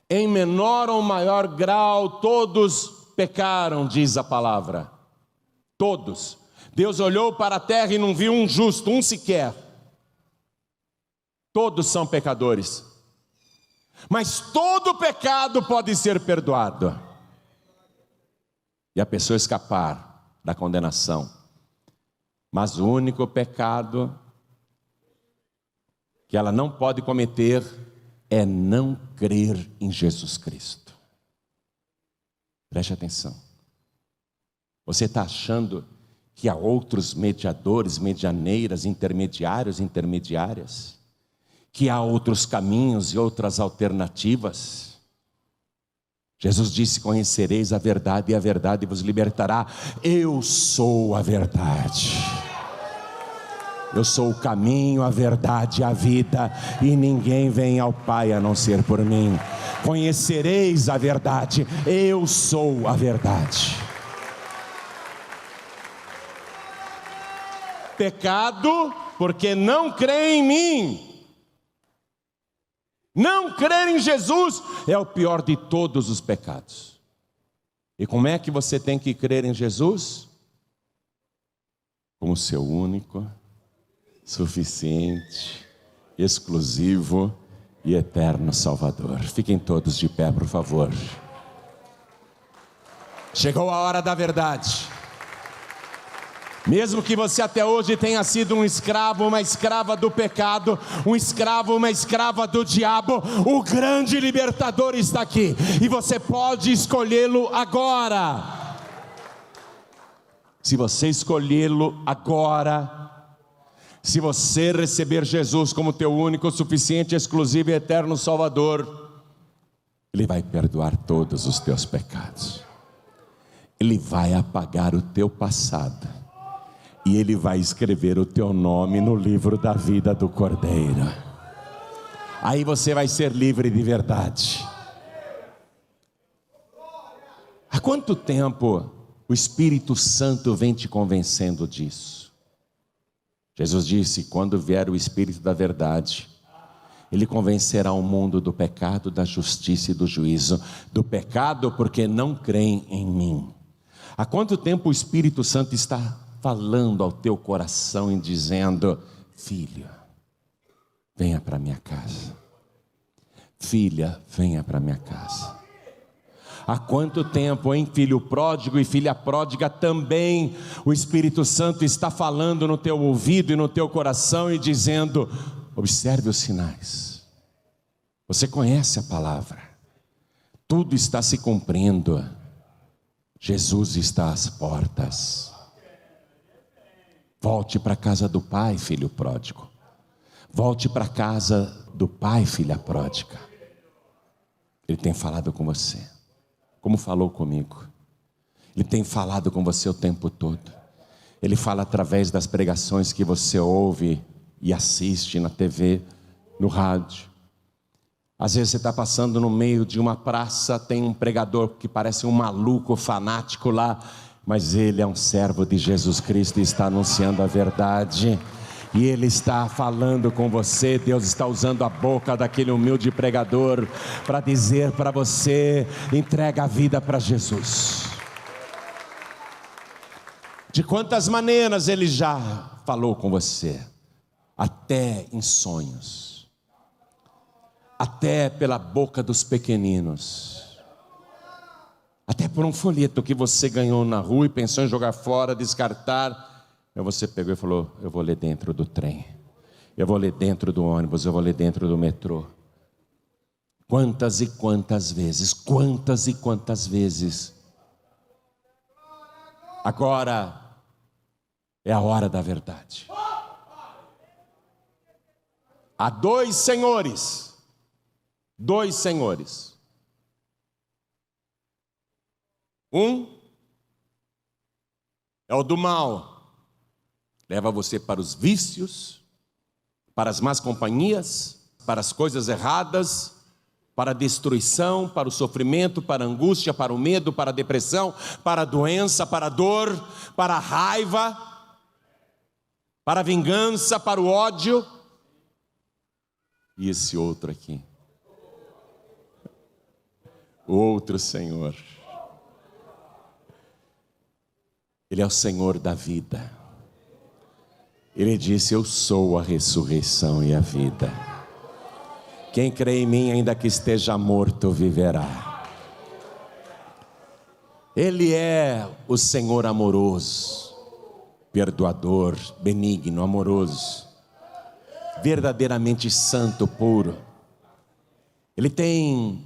Em menor ou maior grau, todos pecaram, diz a palavra. Todos. Deus olhou para a terra e não viu um justo, um sequer. Todos são pecadores. Mas todo pecado pode ser perdoado. E a pessoa escapar da condenação. Mas o único pecado que ela não pode cometer é não crer em Jesus Cristo. Preste atenção. Você está achando que há outros mediadores, medianeiras, intermediários, intermediárias? Que há outros caminhos e outras alternativas? Jesus disse: conhecereis a verdade e a verdade vos libertará. Eu sou a verdade. Eu sou o caminho, a verdade e a vida, e ninguém vem ao Pai a não ser por mim. Conhecereis a verdade, eu sou a verdade. Pecado, porque não crê em mim. Não crer em Jesus é o pior de todos os pecados. E como é que você tem que crer em Jesus? Como seu único, suficiente, exclusivo e eterno Salvador. Fiquem todos de pé, por favor. Chegou a hora da verdade. Mesmo que você até hoje tenha sido um escravo, uma escrava do pecado, um escravo, uma escrava do diabo, o grande libertador está aqui, e você pode escolhê-lo agora. Se você escolhê-lo agora, se você receber Jesus como teu único, suficiente, exclusivo e eterno Salvador, Ele vai perdoar todos os teus pecados. Ele vai apagar o teu passado. E Ele vai escrever o teu nome no livro da vida do Cordeiro. Aí você vai ser livre de verdade. Há quanto tempo o Espírito Santo vem te convencendo disso? Jesus disse: quando vier o Espírito da verdade, Ele convencerá o mundo do pecado, da justiça e do juízo. Do pecado porque não creem em mim. Há quanto tempo o Espírito Santo está falando ao teu coração e dizendo: filho, venha para minha casa. Filha, venha para minha casa. Há quanto tempo, hein, filho pródigo e filha pródiga, também o Espírito Santo está falando no teu ouvido e no teu coração e dizendo: observe os sinais. Você conhece a palavra. Tudo está se cumprindo. Jesus está às portas. Volte para a casa do Pai, filho pródigo. Volte para a casa do Pai, filha pródiga. Ele tem falado com você, como falou comigo. Ele tem falado com você o tempo todo. Ele fala através das pregações que você ouve e assiste na TV, no rádio. Às vezes você está passando no meio de uma praça, tem um pregador que parece um maluco fanático lá, mas ele é um servo de Jesus Cristo e está anunciando a verdade, e ele está falando com você. Deus está usando a boca daquele humilde pregador para dizer para você: entrega a vida para Jesus. De quantas maneiras ele já falou com você? Até em sonhos, até pela boca dos pequeninos, até por um folheto que você ganhou na rua e pensou em jogar fora, descartar. Aí você pegou e falou: eu vou ler dentro do trem, eu vou ler dentro do ônibus, eu vou ler dentro do metrô. Quantas e quantas vezes, quantas e quantas vezes. Agora é a hora da verdade. Há dois senhores. Um é o do mal, leva você para os vícios, para as más companhias, para as coisas erradas, para a destruição, para o sofrimento, para a angústia, para o medo, para a depressão, para a doença, para a dor, para a raiva, para a vingança, para o ódio. E esse outro aqui, o outro Senhor, Ele é o Senhor da vida. Ele disse: eu sou a ressurreição e a vida. Quem crê em mim, ainda que esteja morto, viverá. Ele é o Senhor amoroso, perdoador, benigno, amoroso, verdadeiramente santo, puro. Ele tem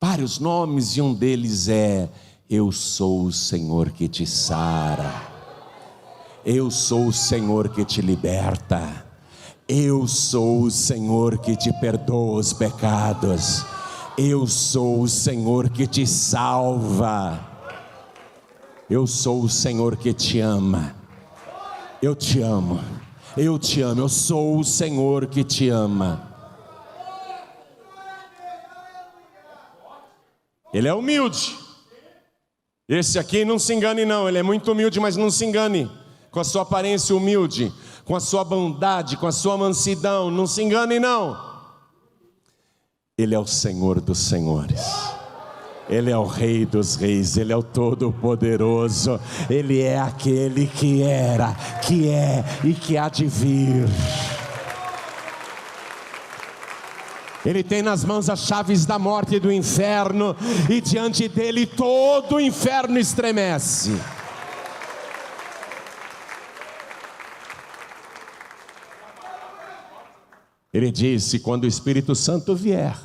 vários nomes e um deles é: eu sou o Senhor que te sara, eu sou o Senhor que te liberta, eu sou o Senhor que te perdoa os pecados, eu sou o Senhor que te salva, eu sou o Senhor que te ama, eu te amo, eu te amo, eu sou o Senhor que te ama. Ele é humilde. Esse aqui não se engane não, ele é muito humilde, mas não se engane com a sua aparência humilde, com a sua bondade, com a sua mansidão, não se engane não. Ele é o Senhor dos senhores, Ele é o Rei dos reis, Ele é o Todo-Poderoso, Ele é aquele que era, que é e que há de vir. Ele tem nas mãos as chaves da morte e do inferno, e diante dele todo o inferno estremece. Ele disse: quando o Espírito Santo vier,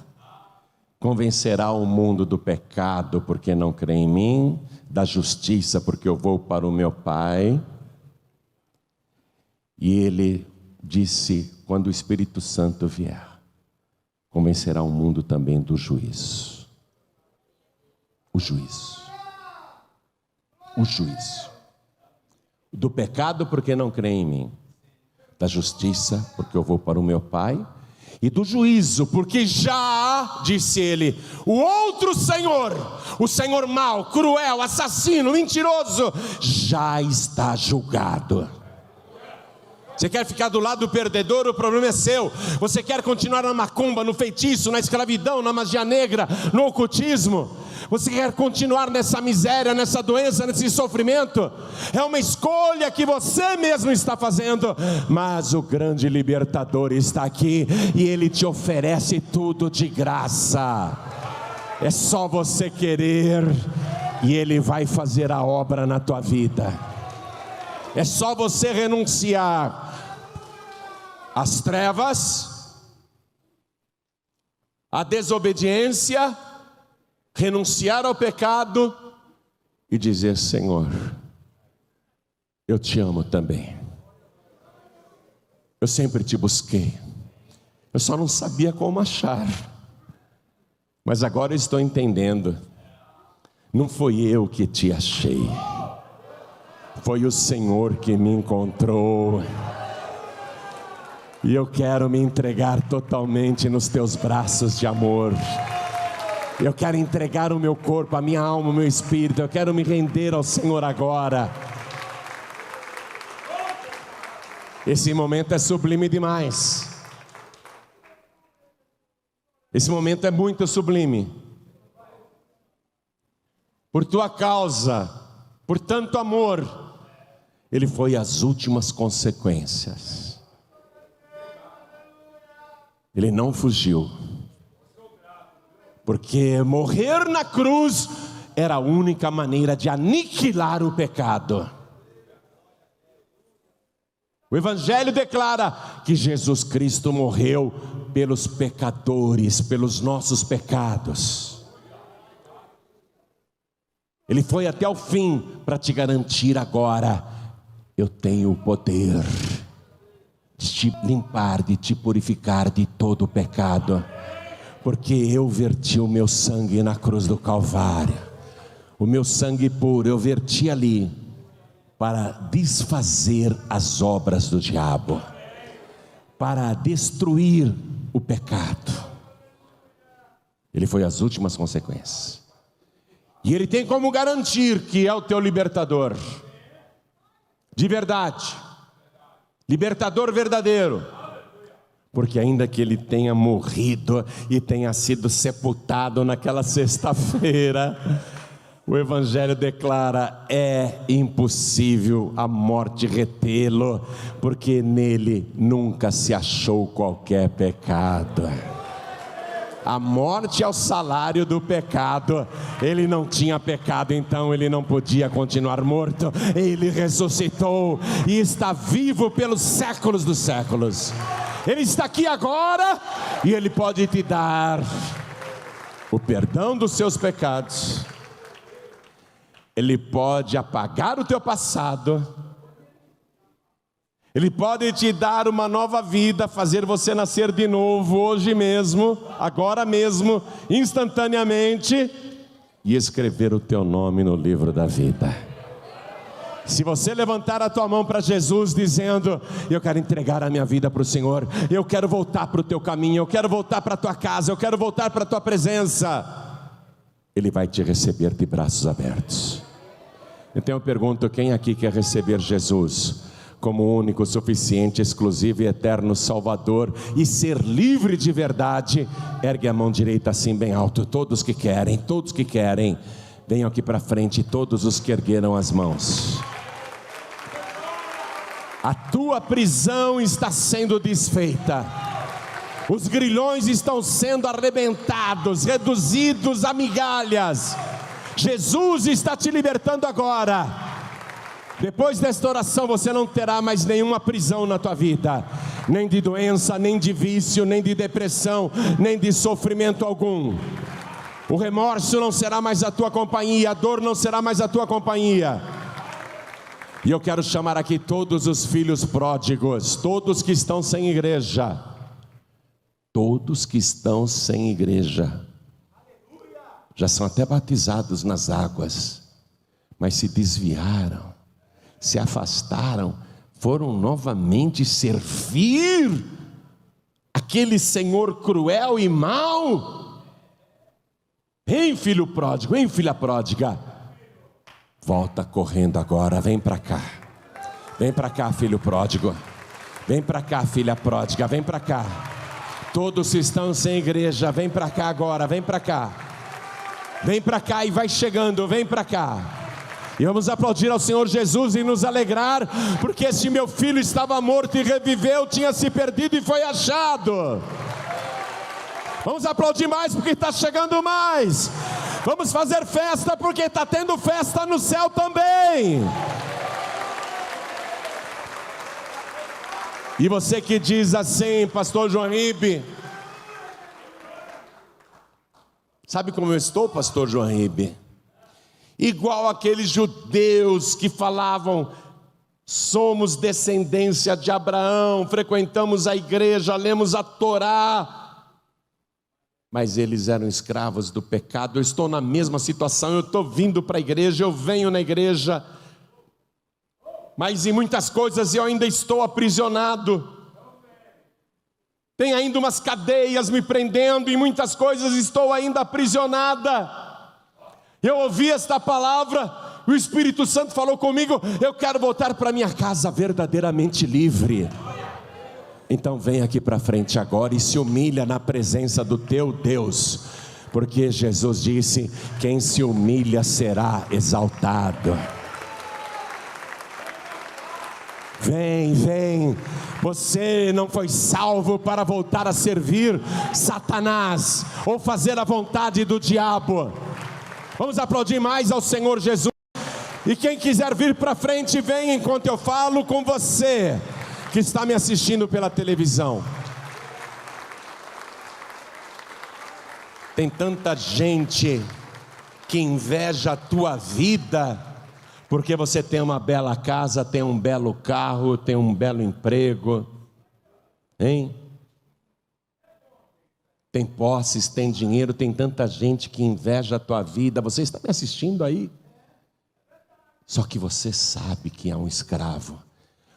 convencerá o mundo do pecado, porque não crê em mim, da justiça, porque eu vou para o meu Pai. E ele disse: quando o Espírito Santo vier, convencerá o mundo também do juízo. O juízo. O juízo. Do pecado, porque não crê em mim. Da justiça, porque eu vou para o meu Pai. E do juízo, porque já, disse ele, o outro Senhor, o Senhor mau, cruel, assassino, mentiroso, já está julgado. Você quer ficar do lado do perdedor? O problema é seu. Você quer continuar na macumba, no feitiço, na escravidão, na magia negra, no ocultismo? Você quer continuar nessa miséria, nessa doença, nesse sofrimento? É uma escolha que você mesmo está fazendo. Mas o grande libertador está aqui e Ele te oferece tudo de graça. É só você querer e Ele vai fazer a obra na tua vida. É só você renunciar às trevas, à desobediência, renunciar ao pecado e dizer: Senhor, eu te amo também. Eu sempre te busquei, eu só não sabia como achar, mas agora eu estou entendendo. Não foi eu que te achei, foi o Senhor que me encontrou. E eu quero me entregar totalmente nos teus braços de amor. Eu quero entregar o meu corpo, a minha alma, o meu espírito. Eu quero me render ao Senhor agora. Esse momento é sublime demais. Esse momento é muito sublime. Por tua causa, por tanto amor, Ele foi às últimas consequências. Ele não fugiu, porque morrer na cruz era a única maneira de aniquilar o pecado. O Evangelho declara que Jesus Cristo morreu pelos pecadores, pelos nossos pecados. Ele foi até o fim para te garantir agora: eu tenho o poder de te limpar, de te purificar de todo o pecado, porque eu verti o meu sangue na cruz do Calvário, o meu sangue puro eu verti ali, para desfazer as obras do diabo, para destruir o pecado. Ele foi às últimas consequências, e Ele tem como garantir que é o teu libertador, de verdade, libertador verdadeiro, porque ainda que Ele tenha morrido e tenha sido sepultado naquela sexta-feira, o Evangelho declara: é impossível a morte retê-lo, porque nele nunca se achou qualquer pecado. A morte é o salário do pecado. Ele não tinha pecado, então ele não podia continuar morto. Ele ressuscitou e está vivo pelos séculos dos séculos. Ele está aqui agora e Ele pode te dar o perdão dos seus pecados. Ele pode apagar o teu passado. Ele pode te dar uma nova vida, fazer você nascer de novo hoje mesmo, agora mesmo, instantaneamente, e escrever o teu nome no livro da vida. Se você levantar a tua mão para Jesus dizendo: eu quero entregar a minha vida para o Senhor, eu quero voltar para o teu caminho, eu quero voltar para a tua casa, eu quero voltar para a tua presença, Ele vai te receber de braços abertos. Então eu pergunto: quem aqui quer receber Jesus como único, suficiente, exclusivo e eterno Salvador e ser livre de verdade? Ergue a mão direita assim bem alto. Todos que querem, venham aqui para frente, todos os que ergueram as mãos. A tua prisão está sendo desfeita, os grilhões estão sendo arrebentados, reduzidos a migalhas. Jesus está te libertando agora. Depois desta oração você não terá mais nenhuma prisão na tua vida, nem de doença, nem de vício, nem de depressão, nem de sofrimento algum. O remorso não será mais a tua companhia, a dor não será mais a tua companhia. E eu quero chamar aqui todos os filhos pródigos, todos que estão sem igreja, todos que estão sem igreja, já são até batizados nas águas, mas se desviaram, se afastaram, foram novamente servir aquele senhor cruel e mau. Vem, filho pródigo, vem, filha pródiga, volta correndo agora, vem para cá, filho pródigo, vem para cá, filha pródiga, vem para cá. Todos estão sem igreja, vem para cá agora, vem para cá e vai chegando, vem para cá. E vamos aplaudir ao Senhor Jesus e nos alegrar, porque este meu filho estava morto e reviveu, tinha se perdido e foi achado. Vamos aplaudir mais, porque está chegando mais. Vamos fazer festa, porque está tendo festa no céu também. E você que diz assim: pastor João Ribe, sabe como eu estou, pastor João Ribe? Igual aqueles judeus que falavam: somos descendência de Abraão, frequentamos a igreja, lemos a Torá, mas eles eram escravos do pecado. Eu estou na mesma situação, eu estou vindo para a igreja, eu venho na igreja, mas em muitas coisas eu ainda estou aprisionado, tem ainda umas cadeias me prendendo, em muitas coisas estou ainda aprisionada. Eu ouvi esta palavra, o Espírito Santo falou comigo: eu quero voltar para minha casa verdadeiramente livre. Então vem aqui para frente agora e se humilha na presença do teu Deus, porque Jesus disse: quem se humilha será exaltado. Vem, você não foi salvo para voltar a servir Satanás ou fazer a vontade do diabo. Vamos aplaudir mais ao Senhor Jesus. E quem quiser vir para frente, vem enquanto eu falo com você que está me assistindo pela televisão. Tem tanta gente que inveja a tua vida, porque você tem uma bela casa, tem um belo carro, tem um belo emprego, hein? Tem posses, tem dinheiro, tem tanta gente que inveja a tua vida. Você está me assistindo aí? Só que você sabe que é um escravo.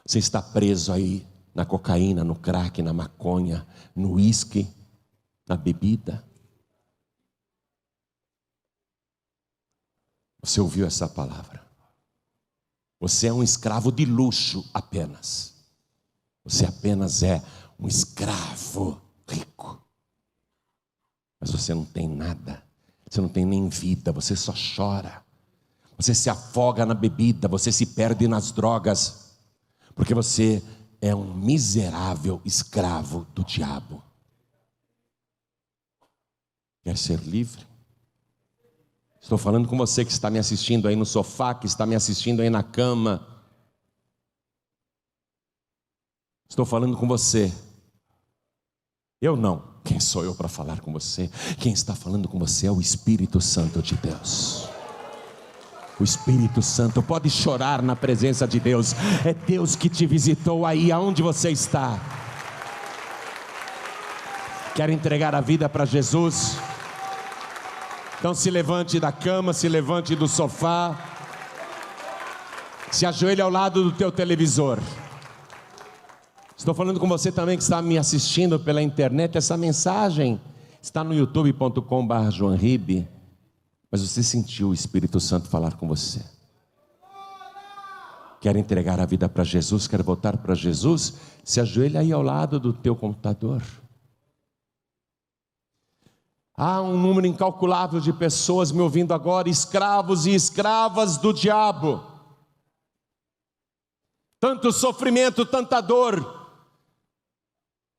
Você está preso aí na cocaína, no crack, na maconha, no uísque, na bebida. Você ouviu essa palavra? Você é um escravo de luxo apenas. Você apenas é um escravo rico. Mas você não tem nada, você não tem nem vida, você só chora, você se afoga na bebida, você se perde nas drogas, porque você é um miserável escravo do diabo. Quer ser livre? Estou falando com você que está me assistindo aí no sofá, que está me assistindo aí na cama. Estou falando com você Eu não. Quem sou eu para falar com você? Quem está falando com você é o Espírito Santo de Deus. O Espírito Santo. Pode chorar na presença de Deus. É Deus que te visitou aí aonde você está. Quer entregar a vida para Jesus? Então se levante da cama, se levante do sofá, se ajoelhe ao lado do teu televisor. Estou falando com você também que está me assistindo pela internet. Essa mensagem está no youtube.com/joanribe. Mas você sentiu o Espírito Santo falar com você? Quer entregar a vida para Jesus? Quer voltar para Jesus? Se ajoelhe aí ao lado do teu computador. Há um número incalculável de pessoas me ouvindo agora, escravos e escravas do diabo. Tanto sofrimento, tanta dor.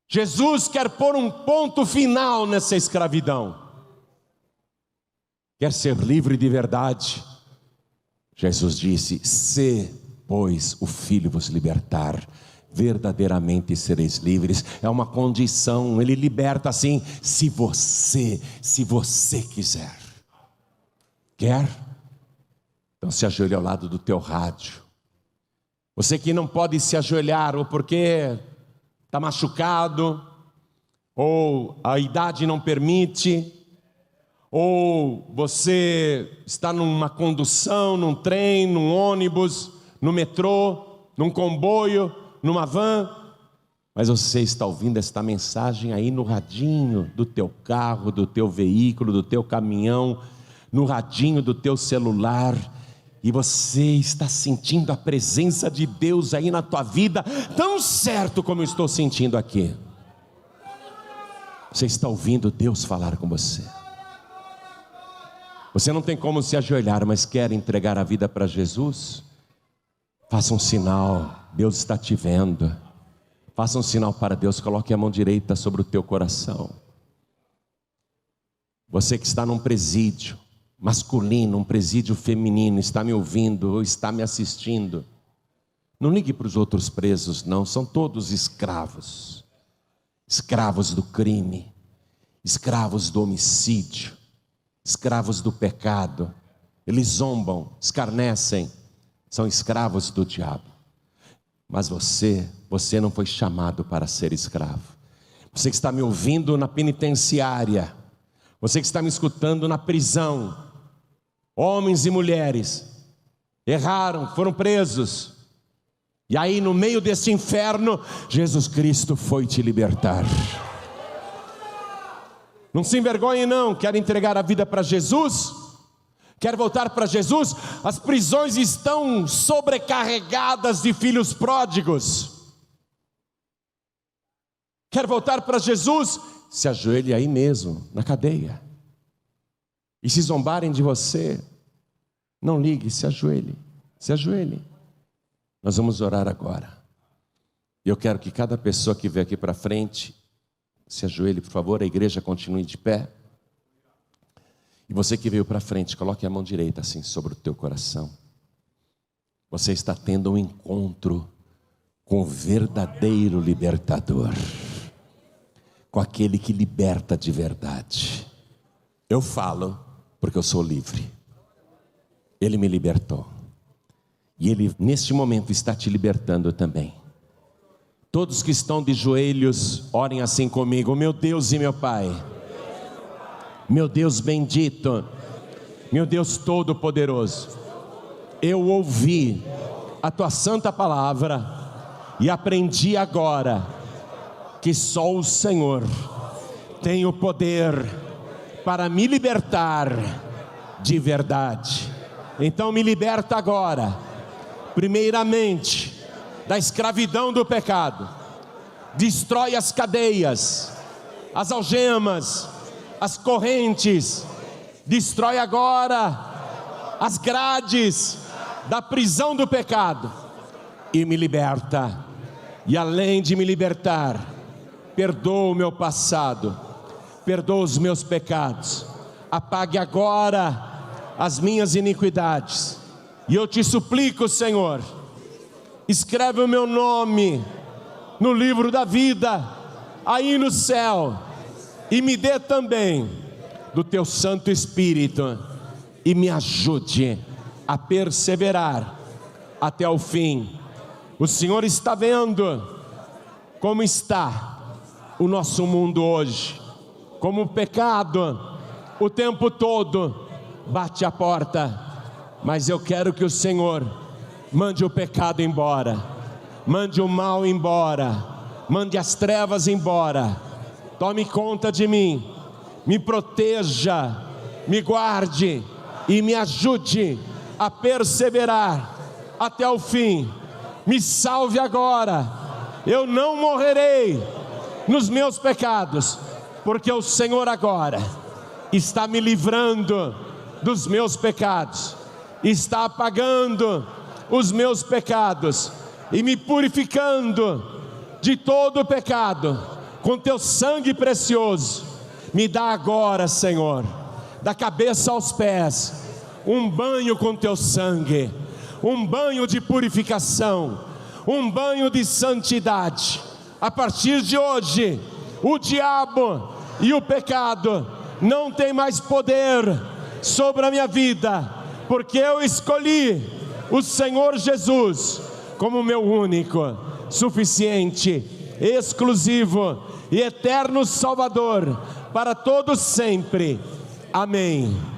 Jesus quer pôr um ponto final nessa escravidão. Quer ser livre de verdade? Jesus disse: se, pois, o Filho vos libertar, verdadeiramente sereis livres. É uma condição, Ele liberta assim, se você quiser. Quer? Então se ajoelhe ao lado do teu rádio. Você que não pode se ajoelhar, ou porque está machucado, ou a idade não permite, ou você está numa condução, num trem, num ônibus, no metrô, num comboio, numa van, mas você está ouvindo esta mensagem aí no radinho do teu carro, do teu veículo, do teu caminhão, no radinho do teu celular, e você está sentindo a presença de Deus aí na tua vida, tão certo como eu estou sentindo aqui. Você está ouvindo Deus falar com você. Você não tem como se ajoelhar, mas quer entregar a vida para Jesus? Faça um sinal, Deus está te vendo. Faça um sinal para Deus, coloque a mão direita sobre o teu coração. Você que está num presídio masculino, um presídio feminino, está me ouvindo ou está me assistindo, não ligue para os outros presos não, são todos escravos. Escravos do crime, escravos do homicídio, escravos do pecado. Eles zombam, escarnecem, são escravos do diabo. Mas você não foi chamado para ser escravo. Você que está me ouvindo na penitenciária, você que está me escutando na prisão, homens e mulheres erraram, foram presos, e aí no meio desse inferno, Jesus Cristo foi te libertar. Não se envergonhe não, quer entregar a vida para Jesus? Quer voltar para Jesus? As prisões estão sobrecarregadas de filhos pródigos. Quer voltar para Jesus? Se ajoelhe aí mesmo, na cadeia. E se zombarem de você, não ligue, se ajoelhe. Se ajoelhe. Nós vamos orar agora. Eu quero que cada pessoa que veio aqui para frente se ajoelhe, por favor, a igreja continue de pé. E você que veio para frente, coloque a mão direita assim sobre o teu coração. Você está tendo um encontro com o verdadeiro libertador, com aquele que liberta de verdade. Eu falo porque eu sou livre. Ele me libertou. E Ele neste momento está te libertando também. Todos que estão de joelhos, orem assim comigo. Meu Deus e meu Pai, meu Deus bendito, meu Deus todo-poderoso, eu ouvi a Tua santa palavra e aprendi agora que só o Senhor tem o poder para me libertar de verdade. Então me liberta agora, primeiramente, da escravidão do pecado. Destrói as cadeias, as algemas, as correntes. Destrói agora as grades da prisão do pecado e me liberta. E além de me libertar, perdoa o meu passado, perdoa os meus pecados, apague agora as minhas iniquidades. E eu te suplico, Senhor, escreve o meu nome no livro da vida aí no céu, e me dê também do teu Santo Espírito, e me ajude a perseverar até o fim. O Senhor está vendo como está o nosso mundo hoje, como o pecado o tempo todo bate a porta, mas eu quero que o Senhor mande o pecado embora, mande o mal embora, mande as trevas embora. Tome conta de mim, me proteja, me guarde e me ajude a perseverar até o fim. Me salve agora, eu não morrerei nos meus pecados, porque o Senhor agora está me livrando dos meus pecados, está apagando os meus pecados e me purificando de todo o pecado com teu sangue precioso. Me dá agora, Senhor, da cabeça aos pés, um banho com teu sangue, um banho de purificação, um banho de santidade. A partir de hoje, o diabo e o pecado não tem mais poder sobre a minha vida, porque eu escolhi o Senhor Jesus como meu único, suficiente, exclusivo e eterno Salvador para todos sempre. Amém.